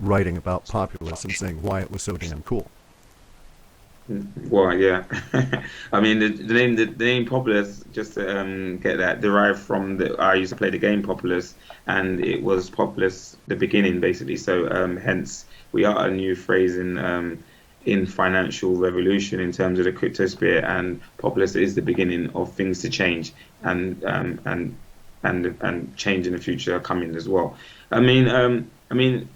writing about Populous and saying why it was so damn cool. Well, yeah. I mean, the name Populous, just to get that, derived from I used to play the game Populous, and it was Populous the beginning, basically. So hence we are a new phrase in in financial revolution in terms of the crypto sphere, and Populous is the beginning of things to change, and change in the future coming as well. I mean,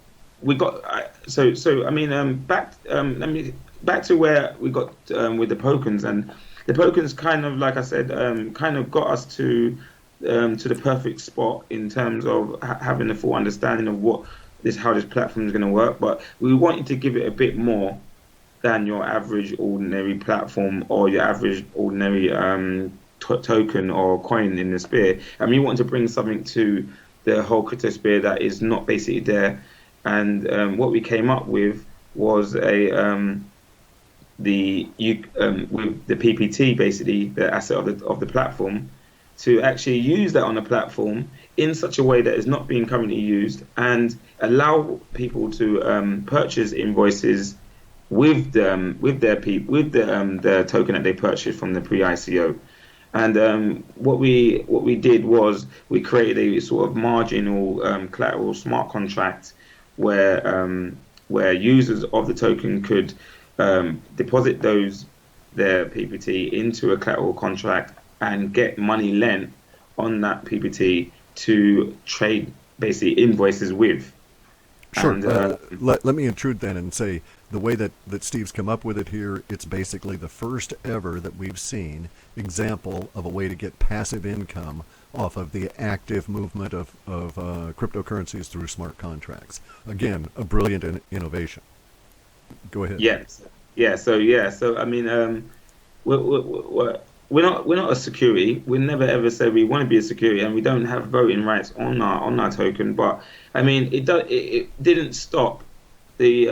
we got so I mean let me back to where we got with the tokens, and the tokens kind of, like I said, kind of got us to the perfect spot in terms of having a full understanding of how this platform is going to work. But we want you to give it a bit more than your average ordinary platform or your average ordinary token or coin in the sphere. And we want to bring something to the whole crypto sphere that is not basically there. And what we came up with was with the PPT, basically the asset of the platform, to actually use that on a platform in such a way that is not being currently used, and allow people to purchase invoices with the token that they purchased from the pre-ICO. And what we did was we created a sort of marginal collateral smart contract where users of the token could deposit their PPT into a collateral contract and get money lent on that PPT to trade basically invoices with. Sure. And, let me intrude then and say the way that Steve's come up with it here, it's basically the first ever that we've seen example of a way to get passive income off of the active movement of cryptocurrencies through smart contracts. Again, a brilliant innovation. Go ahead. Yes. Yeah. So I mean, we're not a security. We never ever said we want to be a security, and we don't have voting rights on our token. But I mean, it didn't stop the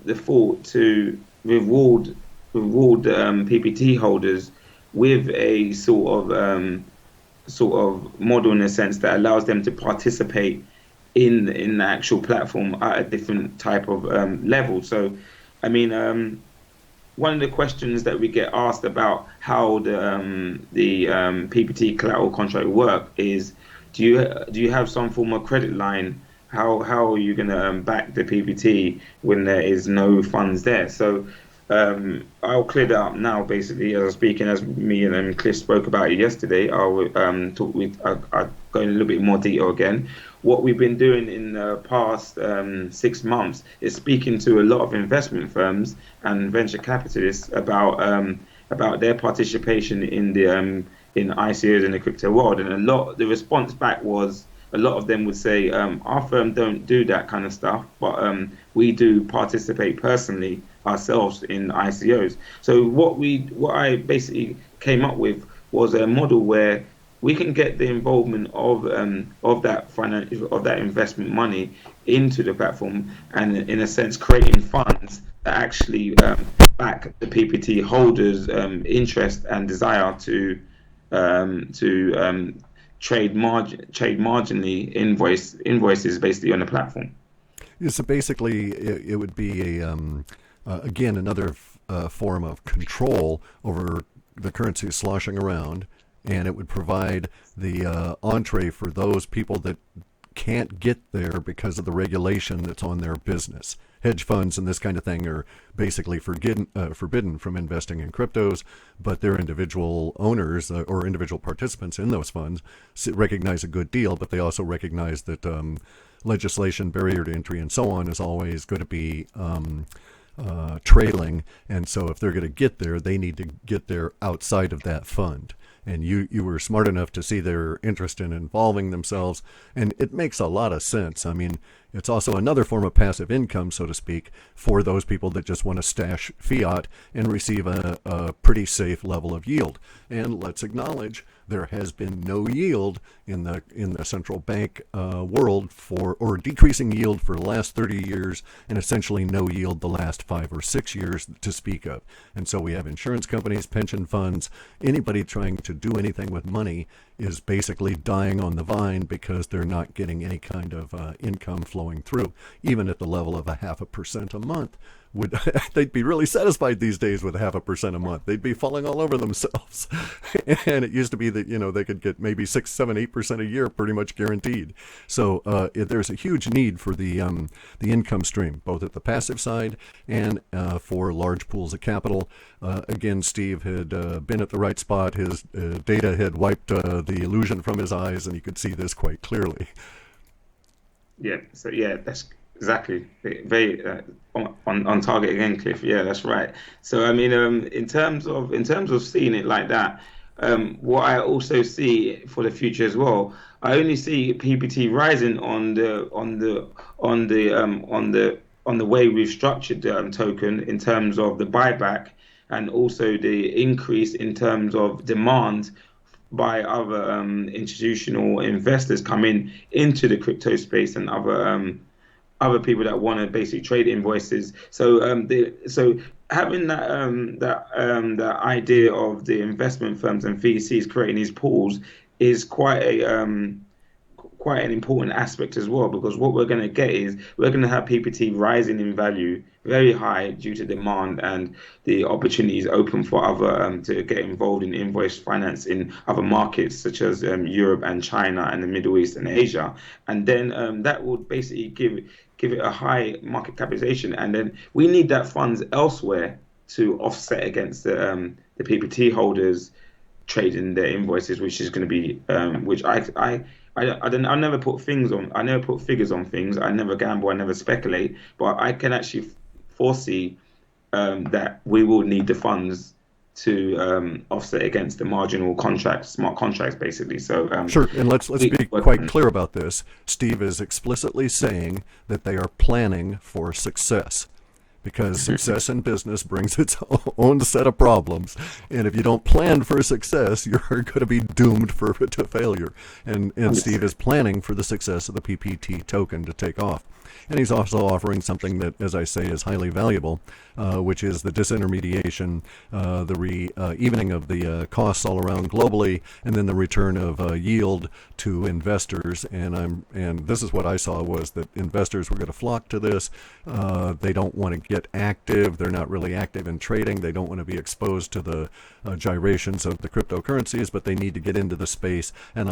thought to reward PPT holders with a sort of model, in a sense, that allows them to participate in the actual platform at a different type of level. So, I mean, one of the questions that we get asked about how the PPT collateral contract work is, do you have some form of credit line? How are you going to back the PPT when there is no funds there? So I'll clear that up now. Basically, as I'm speaking, as me and Clif spoke about it yesterday, I'll go in a little bit more detail again. What we've been doing in the past 6 months is speaking to a lot of investment firms and venture capitalists about their participation in ICOs in the crypto world, and the response back was, a lot of them would say, our firm don't do that kind of stuff, but we do participate personally ourselves in ICOs. So what I basically came up with was a model where we can get the involvement of that investment money into the platform, and in a sense creating funds that actually back the PPT holders' interest and desire to trade marginally invoices basically on the platform. Yeah, so basically, it would be again another form of control over the currency sloshing around, and it would provide the entree for those people that can't get there because of the regulation that's on their business. Hedge funds and this kind of thing are basically forbidden from investing in cryptos, but their individual owners or individual participants in those funds recognize a good deal, but they also recognize that legislation, barrier to entry, and so on is always going to be trailing, and so if they're going to get there, they need to get there outside of that fund. And you were smart enough to see their interest in involving themselves, and it makes a lot of sense. I mean, it's also another form of passive income, so to speak, for those people that just want to stash fiat and receive a pretty safe level of yield. And let's acknowledge there has been no yield in the central bank world or decreasing yield for the last 30 years, and essentially no yield the last 5 or 6 years to speak of. And so we have insurance companies, pension funds, anybody trying to do anything with money is basically dying on the vine because they're not getting any kind of income flowing through, even at the level of 0.5% a month, would they'd be really satisfied these days with 0.5% a month. They'd be falling all over themselves. And it used to be that, they could get maybe 6, 7, 8% a year pretty much guaranteed. So there's a huge need for the income stream, both at the passive side and for large pools of capital. Again, Steve had been at the right spot. His data had wiped the illusion from his eyes, and he could see this quite clearly. Yeah, so yeah, that's exactly very on target again, Cliff. Yeah, that's right. So I mean, in terms of seeing it like that, what I also see for the future as well, I only see PPT rising on the way we've structured the token in terms of the buyback and also the increase in terms of demand by other institutional investors coming into the crypto space and other people that want to basically trade invoices. So so having that idea of the investment firms and VCs creating these pools is quite an important aspect as well, because what we're going to get is we're going to have PPT rising in value very high due to demand and the opportunities open for other to get involved in invoice finance in other markets such as Europe and China and the Middle East and Asia. And then that would basically give it a high market capitalization, and then we need that funds elsewhere to offset against the PPT holders trading their invoices, which is going to be which I never put things on. I never put figures on things. I never gamble. I never speculate. But I can actually foresee that we will need the funds to offset against the marginal contracts, smart contracts, basically. So sure, and let's be quite clear about this. Steve is explicitly saying that they are planning for success, because success in business brings its own set of problems, and if you don't plan for success, you're going to be doomed to failure. And Steve is planning for the success of the PPT token to take off. And he's also offering something that, as I say, is highly valuable, which is the disintermediation, the evening of the costs all around globally, and then the return of yield to investors. And this is what I saw, was that investors were going to flock to this. They don't want to get active. They're not really active in trading. They don't want to be exposed to the gyrations of the cryptocurrencies, but they need to get into the space. And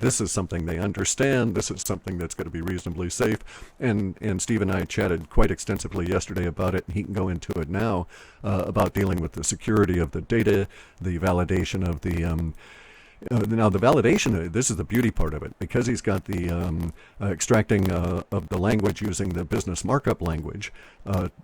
this is something they understand. This is something that's going to be reasonably safe. And Steve and I chatted quite extensively yesterday about it, and he can go into it now about dealing with the security of the data, the validation of the now the validation, this is the beauty part of it, because he's got the extracting of the language using the business markup language,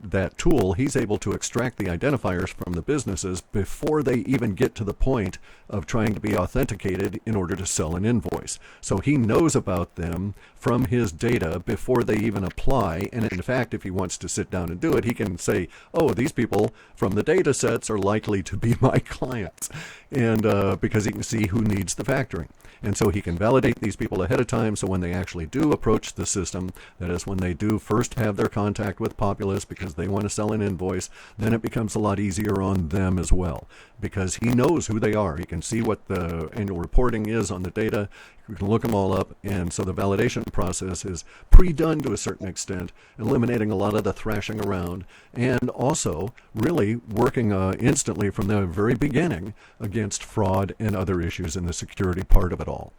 that tool, he's able to extract the identifiers from the businesses before they even get to the point of trying to be authenticated in order to sell an invoice. So he knows about them from his data before they even apply, and in fact, if he wants to sit down and do it, he can say, oh, these people from the data sets are likely to be my clients, and because he can see who needs the factoring. And so he can validate these people ahead of time, so when they actually do approach the system, that is, when they do first have their contact with Populous because they want to sell an invoice, then it becomes a lot easier on them as well, because he knows who they are. He can see what the annual reporting is on the data. You can look them all up, and so the validation process is pre-done to a certain extent, eliminating a lot of the thrashing around, and also really working instantly from the very beginning against fraud and other issues in the security part of it all.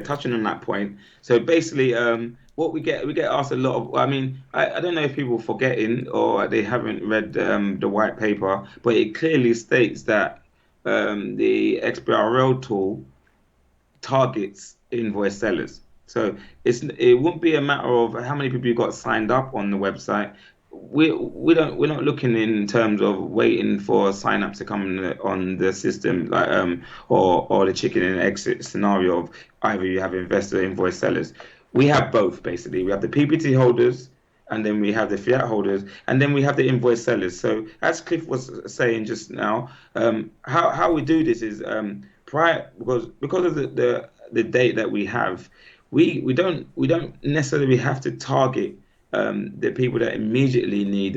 Touching on that point. So basically, what we get asked a lot of. I mean, I don't know if people are forgetting or they haven't read the white paper, but it clearly states that the XBRL tool targets invoice sellers. So it won't be a matter of how many people you got signed up on the website. We're not looking in terms of waiting for sign up to come on the system, like or the chicken and egg scenario of either you have investor or invoice sellers. We have both, basically. We have the PPT holders, and then we have the fiat holders, and then we have the invoice sellers. So as Clif was saying just now, how we do this is because of the date that we have, we don't necessarily have to target the people that immediately need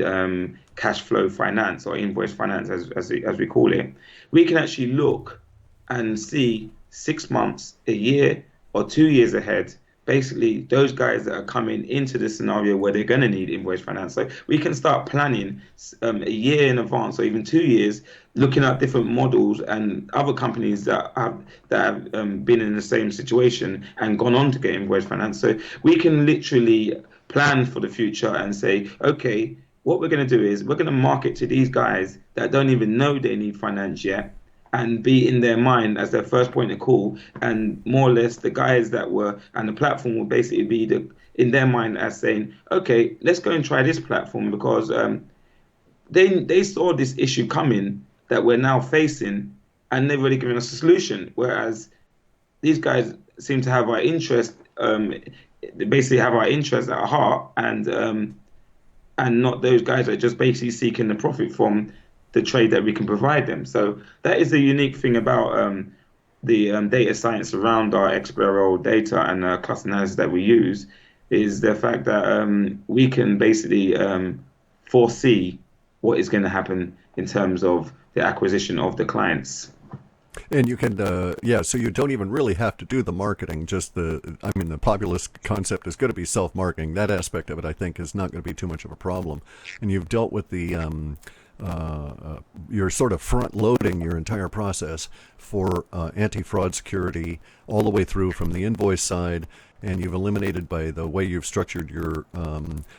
cash flow finance or invoice finance, as we call it. We can actually look and see 6 months, a year, or 2 years ahead, basically those guys that are coming into the scenario where they're going to need invoice finance. So we can start planning a year in advance or even 2 years, looking at different models and other companies that have been in the same situation and gone on to get invoice finance. So we can literally plan for the future and say, okay, what we're going to do is we're going to market to these guys that don't even know they need finance yet, and be in their mind as their first point of call, and more or less the guys that were, and the platform will basically be in their mind as saying, okay, let's go and try this platform, because they saw this issue coming that we're now facing, and they've already given us a solution. Whereas these guys seem to have our interest, they basically have our interest at heart, and not those guys that are just basically seeking the profit from the trade that we can provide them. So that is the unique thing about the data science around our XBRL data and cluster analysis that we use, is the fact that we can basically foresee what is going to happen in terms of the acquisition of the clients. And you can, so you don't even really have to do the marketing. Just the Populous concept is going to be self-marketing. That aspect of it, I think, is not going to be too much of a problem. And you've dealt with the, you're sort of front-loading your entire process for anti-fraud security all the way through from the invoice side. And you've eliminated, by the way you've structured your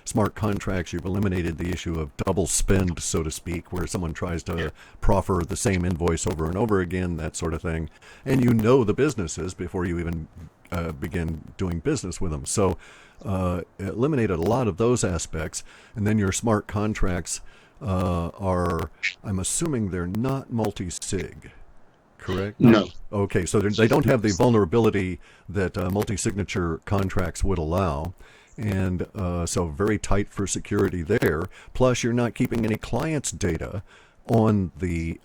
smart contracts, you've eliminated the issue of double spend, so to speak, where someone tries to proffer the same invoice over and over again, that sort of thing. And you know the businesses before you even begin doing business with them. So eliminated a lot of those aspects. And then your smart contracts are, I'm assuming they're not multi-sig. Correct? No. Okay, so they don't have the vulnerability that multi-signature contracts would allow, and so very tight for security there. Plus, you're not keeping any clients' data on the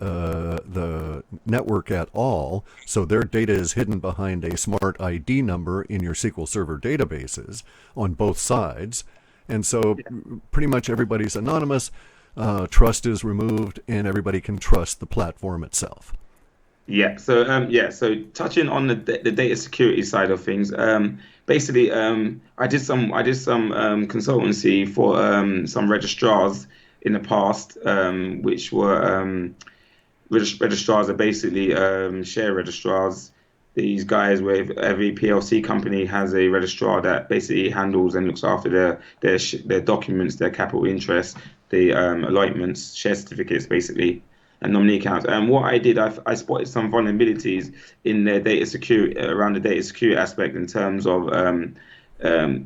network at all, so their data is hidden behind a smart ID number in your SQL Server databases on both sides, and so pretty much everybody's anonymous. Trust is removed, and everybody can trust the platform itself. Yeah. So So touching on the data security side of things, basically, I did some consultancy for some registrars in the past, which were registrars are basically share registrars. These guys, where every PLC company has a registrar that basically handles and looks after their documents, their capital interest, the allotments, share certificates, basically, and nominee accounts. And what I did, I spotted some vulnerabilities in their data security, around the data security aspect, in terms of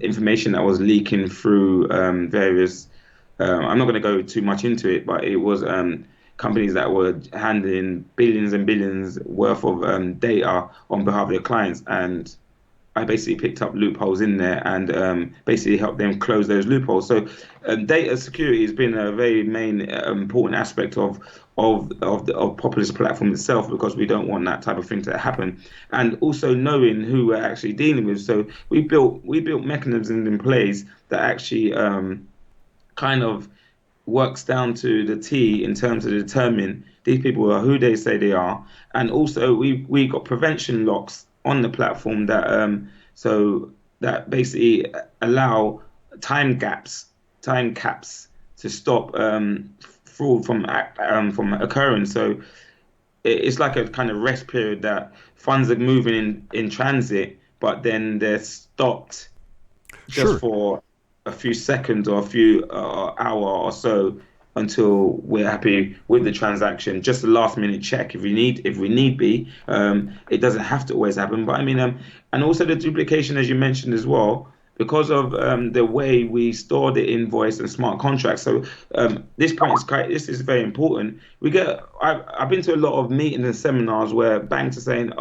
information that was leaking through various. I'm not going to go too much into it, but it was companies that were handling billions and billions worth of data on behalf of their clients, and I basically picked up loopholes in there and basically helped them close those loopholes. So data security has been a very main important aspect of Populous platform itself, because we don't want that type of thing to happen, and also knowing who we're actually dealing with. So we built mechanisms in place that actually kind of works down to the T in terms of determine these people are who they say they are, and also we got prevention locks on the platform that basically allow time caps to stop fraud from occurring. So it's like a kind of rest period that funds are moving in transit, but then they're stopped just for a few seconds or a few hour or so until we're happy with the transaction. Just a last minute check if we need be. It doesn't have to always happen, but I mean, and also the duplication, as you mentioned as well, because of the way we store the invoice and smart contracts. So this is very important. I've been to a lot of meetings and seminars where banks are saying,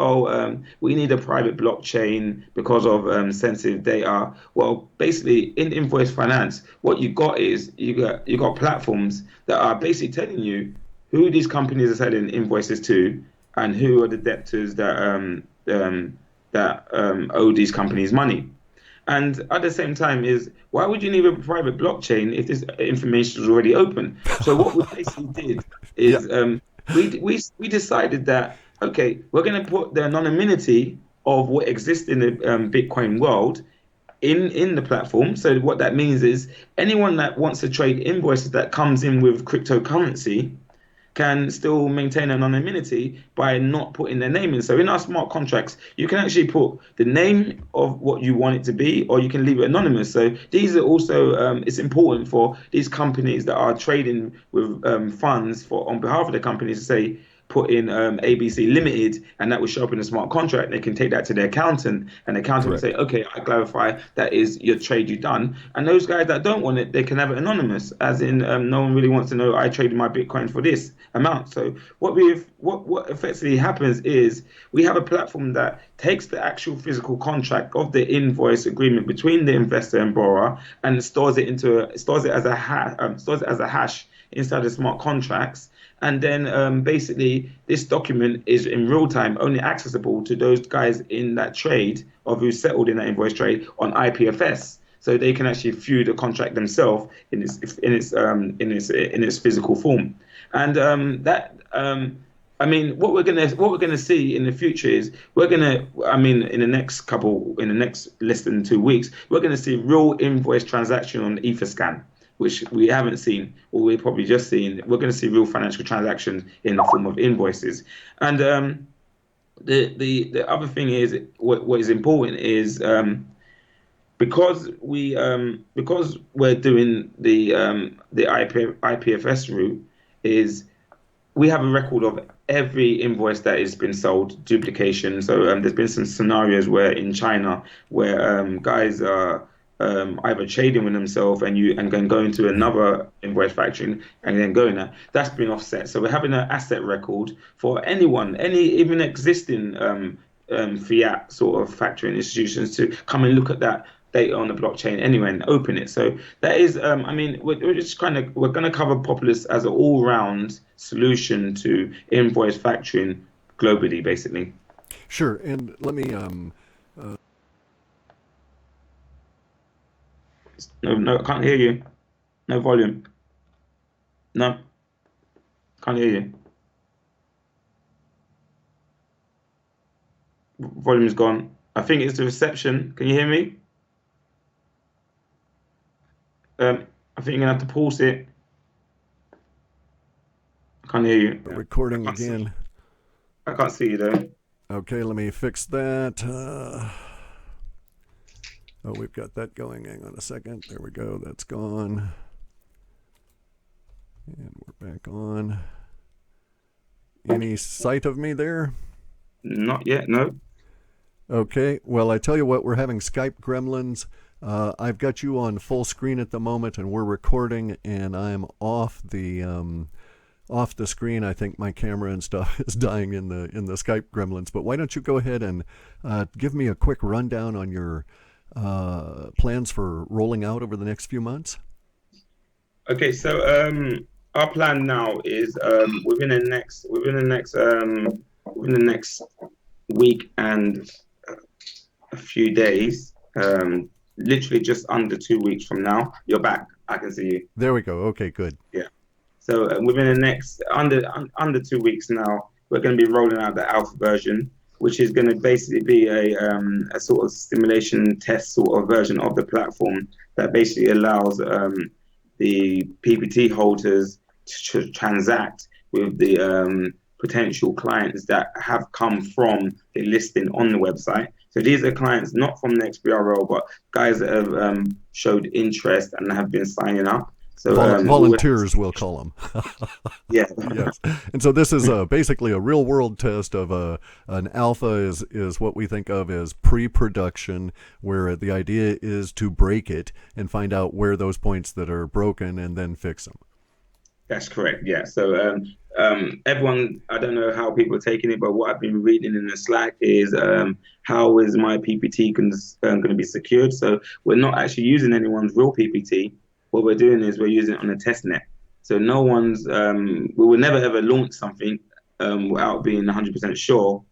we need a private blockchain because of sensitive data. Well, basically in invoice finance, what you got is you got platforms that are basically telling you who these companies are selling invoices to and who are the debtors that owe these companies money. And at the same time is, why would you need a private blockchain if this information is already open? So what we basically did is we decided that, okay, we're going to put the anonymity of what exists in the Bitcoin world in the platform. So what that means is anyone that wants to trade invoices that comes in with cryptocurrency can still maintain anonymity by not putting their name in. So in our smart contracts, you can actually put the name of what you want it to be, or you can leave it anonymous. So these are also it's important for these companies that are trading with funds for on behalf of the companies to say put in ABC Limited, and that will show up in a smart contract. They can take that to their accountant, and the accountant will say, Correct. okay, I clarify that is your trade you've done. And those guys that don't want it, they can have it anonymous, as in no one really wants to know I traded my Bitcoin for this amount. So what effectively happens is we have a platform that takes the actual physical contract of the invoice agreement between the investor and borrower and stores it as a hash inside the smart contracts. And then basically this document is in real time only accessible to those guys in that trade of who settled in that invoice trade on IPFS. So they can actually view the contract themselves in its physical form. And I mean, what we're gonna see in the future is in the next less than 2 weeks, we're gonna see real invoice transaction on Etherscan, which we haven't seen, or we're probably just seeing. We're going to see real financial transactions in the form of invoices. And the other thing is, what is important is because we're doing the IPFS route, is we have a record of every invoice that has been sold, duplication. So there's been some scenarios where in China where guys are either trading with themselves and then going to another invoice factory and then going there. That's been offset. So we're having an asset record for any even existing fiat sort of factoring institutions to come and look at that data on the blockchain anyway and open it. So that is, we're going to cover Populous as an all-round solution to invoice factoring globally, basically. Sure. And let me No, I can't hear you. No volume. No, can't hear you. Volume's gone. I think it's the reception. Can you hear me? I think you're gonna have to pause it. I can't hear you. recording again. I can't see you though. Okay, let me fix that. Oh, we've got that going. Hang on a second. There we go. That's gone. And we're back on. Any sight of me there? Not yet, no. Okay. Well, I tell you what, we're having Skype gremlins. I've got you on full screen at the moment, and we're recording, and I'm off the screen. I think my camera and stuff is dying in the Skype gremlins. But why don't you go ahead and give me a quick rundown on your plans for rolling out over the next few months? Okay, so our plan now is within the next week and a few days, literally just under 2 weeks from now, you're back. I can see you. There we go. Okay, good. Yeah. So within the next under 2 weeks now, we're going to be rolling out the alpha version, which is going to basically be a sort of simulation test sort of version of the platform that basically allows the PPT holders to transact with the potential clients that have come from the listing on the website. So these are clients not from the XBRL, but guys that have showed interest and have been signing up. So volunteers, we'll call them. Yeah. Yes. And so this is basically a real world test of an alpha is what we think of as pre-production, where the idea is to break it and find out where those points that are broken and then fix them. That's correct. Yeah. So everyone, I don't know how people are taking it, but what I've been reading in the Slack is how is my PPT going to be secured? So we're not actually using anyone's real PPT. What we're doing is we're using it on a test net. So no one's, we will never ever launch something without being 100% sure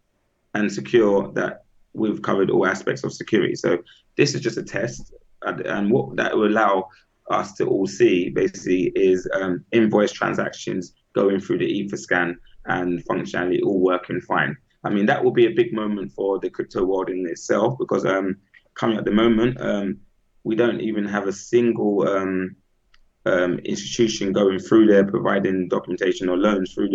and secure that we've covered all aspects of security. So this is just a test, and what that will allow us to all see basically is invoice transactions going through the Etherscan and functionality all working fine. I mean, that will be a big moment for the crypto world in itself, because coming at the moment. We don't even have a single institution going through there providing documentation or loans through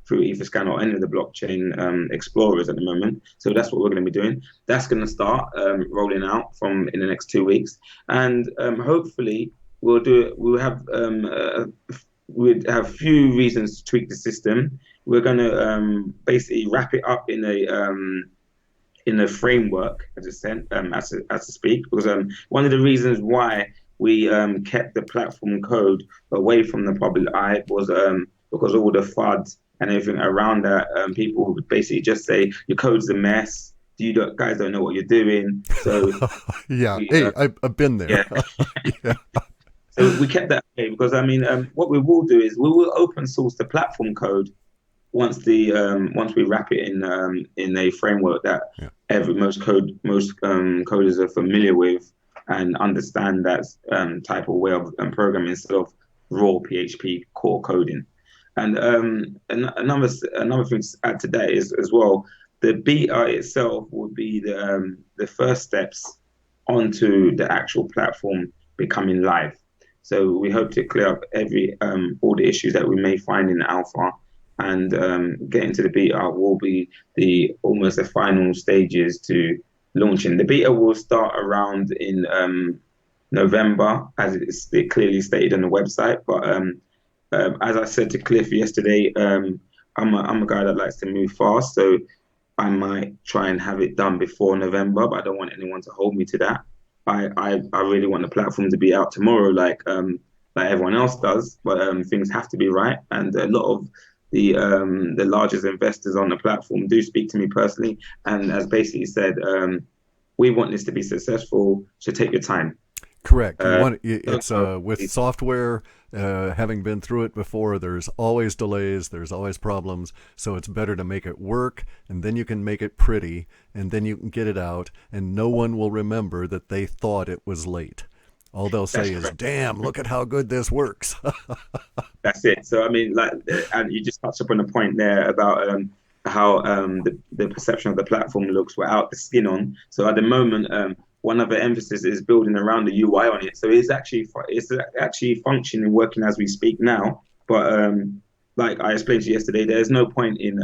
Etherscan or any of the blockchain explorers at the moment. So that's what we're going to be doing. That's going to start rolling out from in the next 2 weeks, and hopefully we'll have a few reasons to tweak the system. We're going to basically wrap it up in a framework, as to speak, because one of the reasons why we kept the platform code away from the public eye was because all the FUD and everything around that, people would basically just say your code's a mess. Guys don't know what you're doing. So yeah, I've been there. Yeah. Yeah. So we kept that away because what we will do is we will open source the platform code once we wrap it in a framework that most coders are familiar with and understand that type of way of programming instead of raw PHP core coding. And another thing to add to that is as well, the beta itself will be the first steps onto the actual platform becoming live. So we hope to clear up all the issues that we may find in the alpha, and getting to the beta will be almost the final stages to launching. The beta will start around in November, as it's clearly stated on the website. But as I said to Clif yesterday, I'm a guy that likes to move fast, so I might try and have it done before November, but I don't want anyone to hold me to that. I really want the platform to be out tomorrow, like everyone else does. But things have to be right, and a lot of the largest investors on the platform do speak to me personally, and as basically said, we want this to be successful, so take your time. Correct. It's with software, having been through it before, there's always delays, there's always problems. So it's better to make it work, and then you can make it pretty, and then you can get it out, and no one will remember that they thought it was late. All they'll say is, damn, look at how good this works. That's it. So, I mean, and you just touched upon a point there about how the perception of the platform looks without the skin on. So at the moment, one of the emphasis is building around the UI on it. So it's actually functioning, working as we speak now. But like I explained to you yesterday, there's no point in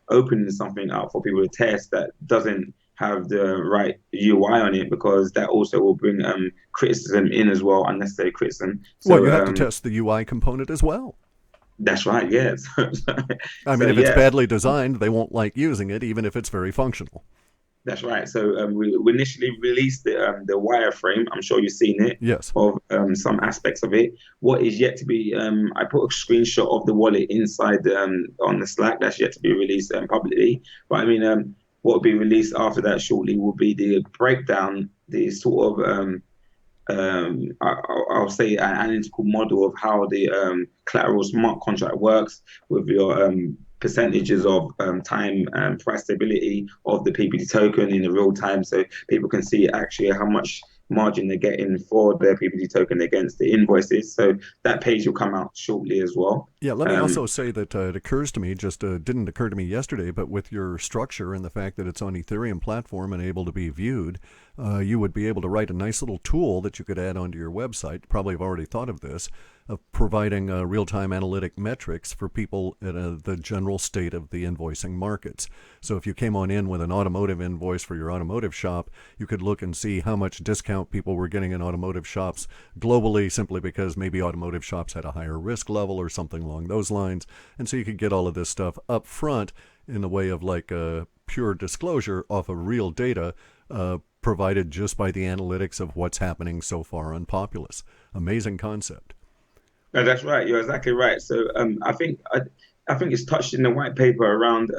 opening something up for people to test that doesn't have the right UI on it, because that also will bring criticism in as well, unnecessary criticism. So, well, you have to test the UI component as well. That's right, yes. I mean, if it's badly designed, they won't like using it, even if it's very functional. That's right. So we initially released the wireframe. I'm sure you've seen it. Yes. Of some aspects of it. What is yet to be, I put a screenshot of the wallet inside on the Slack. That's yet to be released publicly. But I mean, what will be released after that shortly will be the breakdown, the sort of I'll say an analytical model of how the collateral smart contract works with your percentages of time and price stability of the PPT token in the real time, so people can see actually how much margin they're getting for their PPT token against the invoices. So that page will come out shortly as well. Yeah, let me also say that it occurs to me, just didn't occur to me yesterday, but with your structure and the fact that it's on Ethereum platform and able to be viewed, you would be able to write a nice little tool that you could add onto your website. Probably have already thought of this, of providing real-time analytic metrics for people at the general state of the invoicing markets. So if you came on in with an automotive invoice for your automotive shop, you could look and see how much discount people were getting in automotive shops globally, simply because maybe automotive shops had a higher risk level or something along those lines. And so you could get all of this stuff up front in the way of like pure disclosure off of real data, provided just by the analytics of what's happening so far on Populous. Amazing concept. No, that's right. You're exactly right. So I think it's touched in the white paper around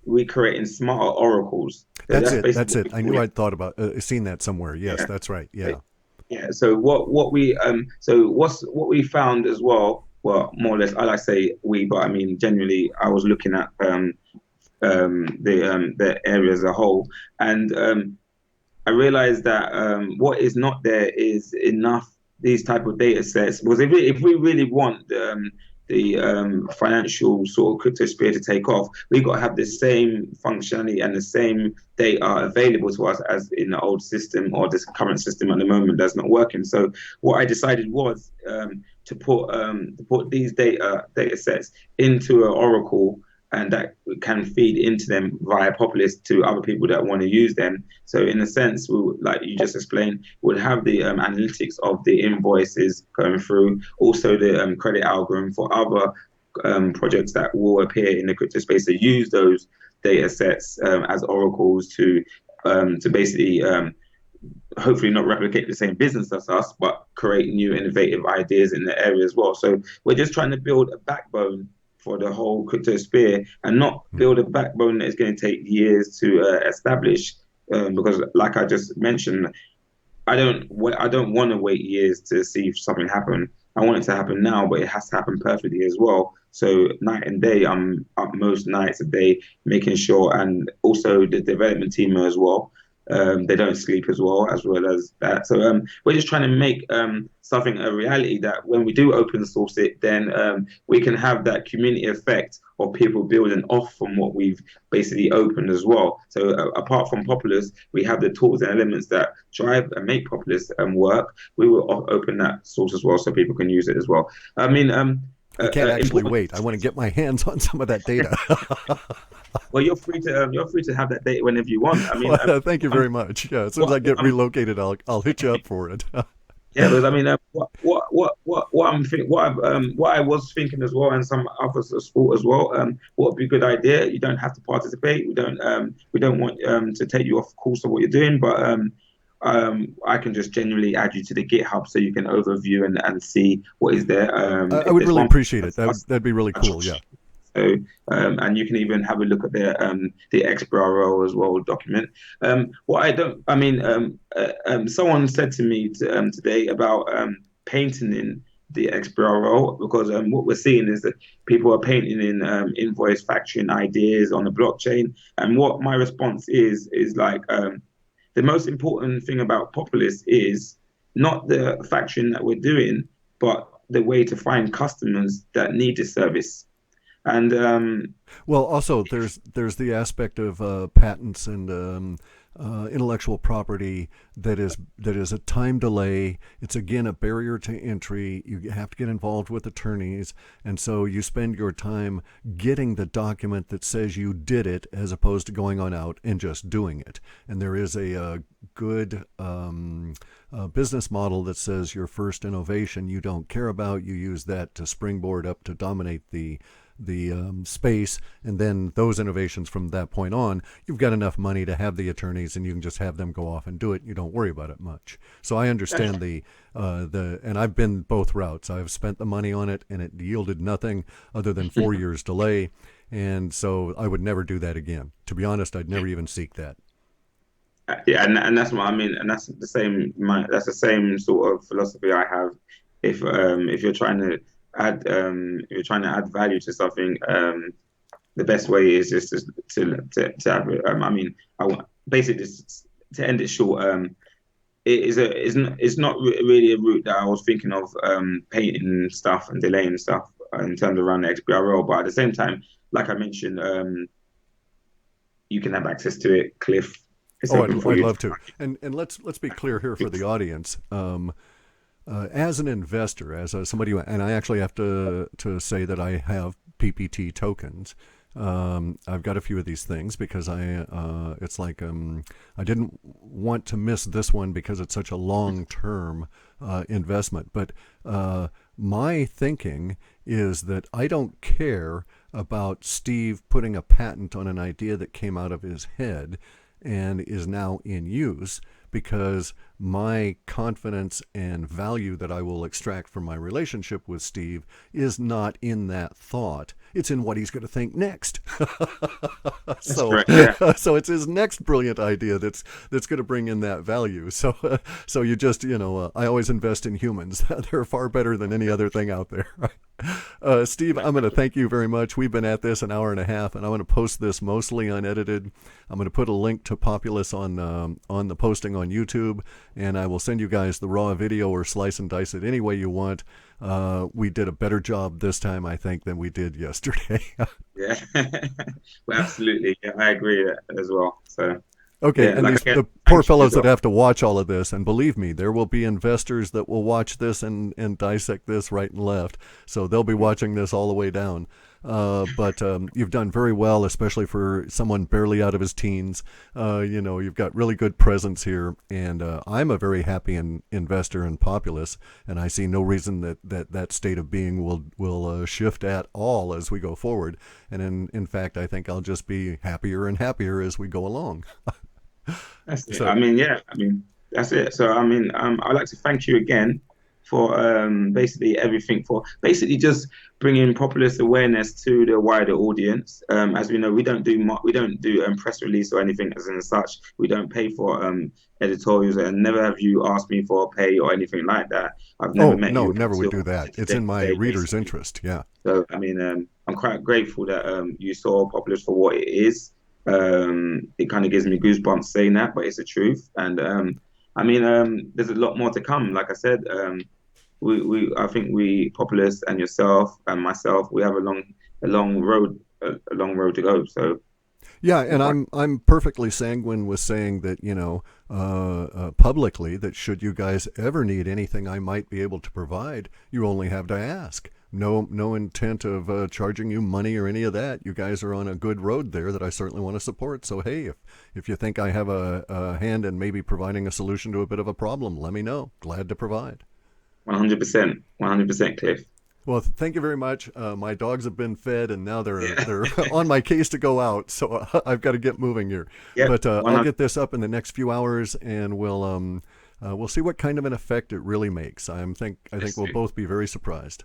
recreating smarter oracles. So that's it. I knew I'd thought about seen that somewhere. Yes, yeah. That's right. Yeah. Yeah. So what we found as well. Well, more or less, I like to say we, but I mean generally, I was looking at the area as a whole, and I realized that what is not there is enough these type of data sets, because if we really want the financial sort of crypto sphere to take off, we've got to have the same functionality and the same data available to us as in the old system, or this current system at the moment that's not working. So what I decided was to put these data sets into an Oracle, and that can feed into them via Populous to other people that want to use them. So in a sense, like you just explained, we'll have the analytics of the invoices going through, also the credit algorithm for other projects that will appear in the crypto space to use those data sets as oracles to basically hopefully not replicate the same business as us, but create new innovative ideas in the area as well. So we're just trying to build a backbone for the whole crypto sphere, and not build a backbone that is going to take years to establish. Because, like I just mentioned, I don't want to wait years to see if something happen. I want it to happen now, but it has to happen perfectly as well. So night and day, I'm up most nights a day making sure, and also the development team as well. They don't sleep as well as that. So we're just trying to make something a reality, that when we do open source it, then we can have that community effect of people building off from what we've basically opened as well. So apart from Populous, we have the tools and elements that drive and make Populous work. We will open that source as well so people can use it as well. I mean, I can't actually wait. I want to get my hands on some of that data. Well, you're free to have that data whenever you want. I mean, well, thank you very much. Yeah, as soon as I get relocated, I'll hit you up for it. Yeah, because I mean, what I was thinking as well, and some others of sport as well. What would be a good idea? You don't have to participate. We don't want to take you off course of what you're doing, but I can just genuinely add you to the GitHub so you can overview and see what is there. I would really appreciate it. That'd be really cool. Yeah. So, and you can even have a look at the XBRL as well document. Someone said to me today about painting in the XBRL, because what we're seeing is that people are painting in invoice factoring ideas on the blockchain. And what my response is like, the most important thing about Populous is not the factoring that we're doing, but the way to find customers that need the service. And well, also there's the aspect of patents and intellectual property that is a time delay. It's again a barrier to entry. You have to get involved with attorneys, and so you spend your time getting the document that says you did it, as opposed to going on out and just doing it. And there is a good business model that says your first innovation you don't care about. You use that to springboard up to dominate the space, and then those innovations from that point on, you've got enough money to have the attorneys, and you can just have them go off and do it. You don't worry about it much. So I understand and I've been both routes. I've spent the money on it, and it yielded nothing other than 4 years delay, and so I would never do that again. To be honest, I'd never even seek that. Yeah, and that's what I mean, and that's the same sort of philosophy I have. If you're trying to add value to something, the best way is just to have it. I mean, I want basically just to end it short. It's not really a route that I was thinking of, painting stuff and delaying stuff in terms of around the XBRL. But at the same time, like I mentioned, you can have access to it. Clif. I'd love to. And let's be clear here for the audience. As an investor, as somebody, and I actually have to say that I have PPT tokens. I've got a few of these things because it's like I didn't want to miss this one because it's such a long-term investment. But my thinking is that I don't care about Steve putting a patent on an idea that came out of his head and is now in use, because my confidence and value that I will extract from my relationship with Steve is not in that thought. It's in what he's going to think next. So it's his next brilliant idea that's going to bring in that value. So you just, I always invest in humans. They're far better than any other thing out there. Steve, I'm going to thank you very much. We've been at this an hour and a half, and I'm going to post this mostly unedited. I'm going to put a link to Populous on the posting on YouTube, and I will send you guys the raw video or slice and dice it any way you want. we did a better job this time, I think, than we did yesterday. Yeah, well, absolutely. Yeah, I agree as well. So Okay, yeah, and like these again, the poor thank you as fellows that well. have to watch all of this, and believe me, there will be investors that will watch this and dissect this right and left. So they'll be watching this all the way down. But you've done very well, especially for someone barely out of his teens. You've got really good presence here, and I'm a very happy investor in Populous, and I see no reason that state of being will shift at all as we go forward. And in fact, I think I'll just be happier and happier as we go along. That's it. So, I mean, yeah, I mean, that's it. So, I mean, I'd like to thank you again for basically everything, for basically just bringing populist awareness to the wider audience. As we know, we don't do press release or anything as in such. We don't pay for editorials, and never have you asked me for a pay or anything like that. I've never oh met no, you never would until do that. It's in my today, reader's basically. interest. Yeah. So, I mean, I'm quite grateful that you saw Populous for what it is. It kind of gives me goosebumps saying that, but it's the truth. And I mean, there's a lot more to come. Like I said, I think we, Populous and yourself and myself, we have a long road to go. So, Yeah, I'm and quite, I'm perfectly sanguine with saying that publicly that should you guys ever need anything I might be able to provide, you only have to ask. No intent of charging you money or any of that. You guys are on a good road there that I certainly want to support. So hey, if you think I have a hand in maybe providing a solution to a bit of a problem, let me know. Glad to provide. 100%, 100% Cliff. Well, thank you very much. My dogs have been fed, and now they're Yeah, they're on my case to go out. So I've got to get moving here. yep, But I'll 100. get this up in the next few hours, and we'll see what kind of an effect it really makes. I think we'll both be very surprised.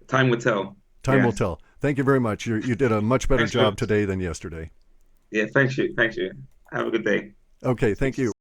Time will tell. Time Yeah. will tell. Thank you very much. You did a much better Thanks for, job today than yesterday. yeah, thank you. Thank you. Have a good day. Okay, Speak thank to you you. soon.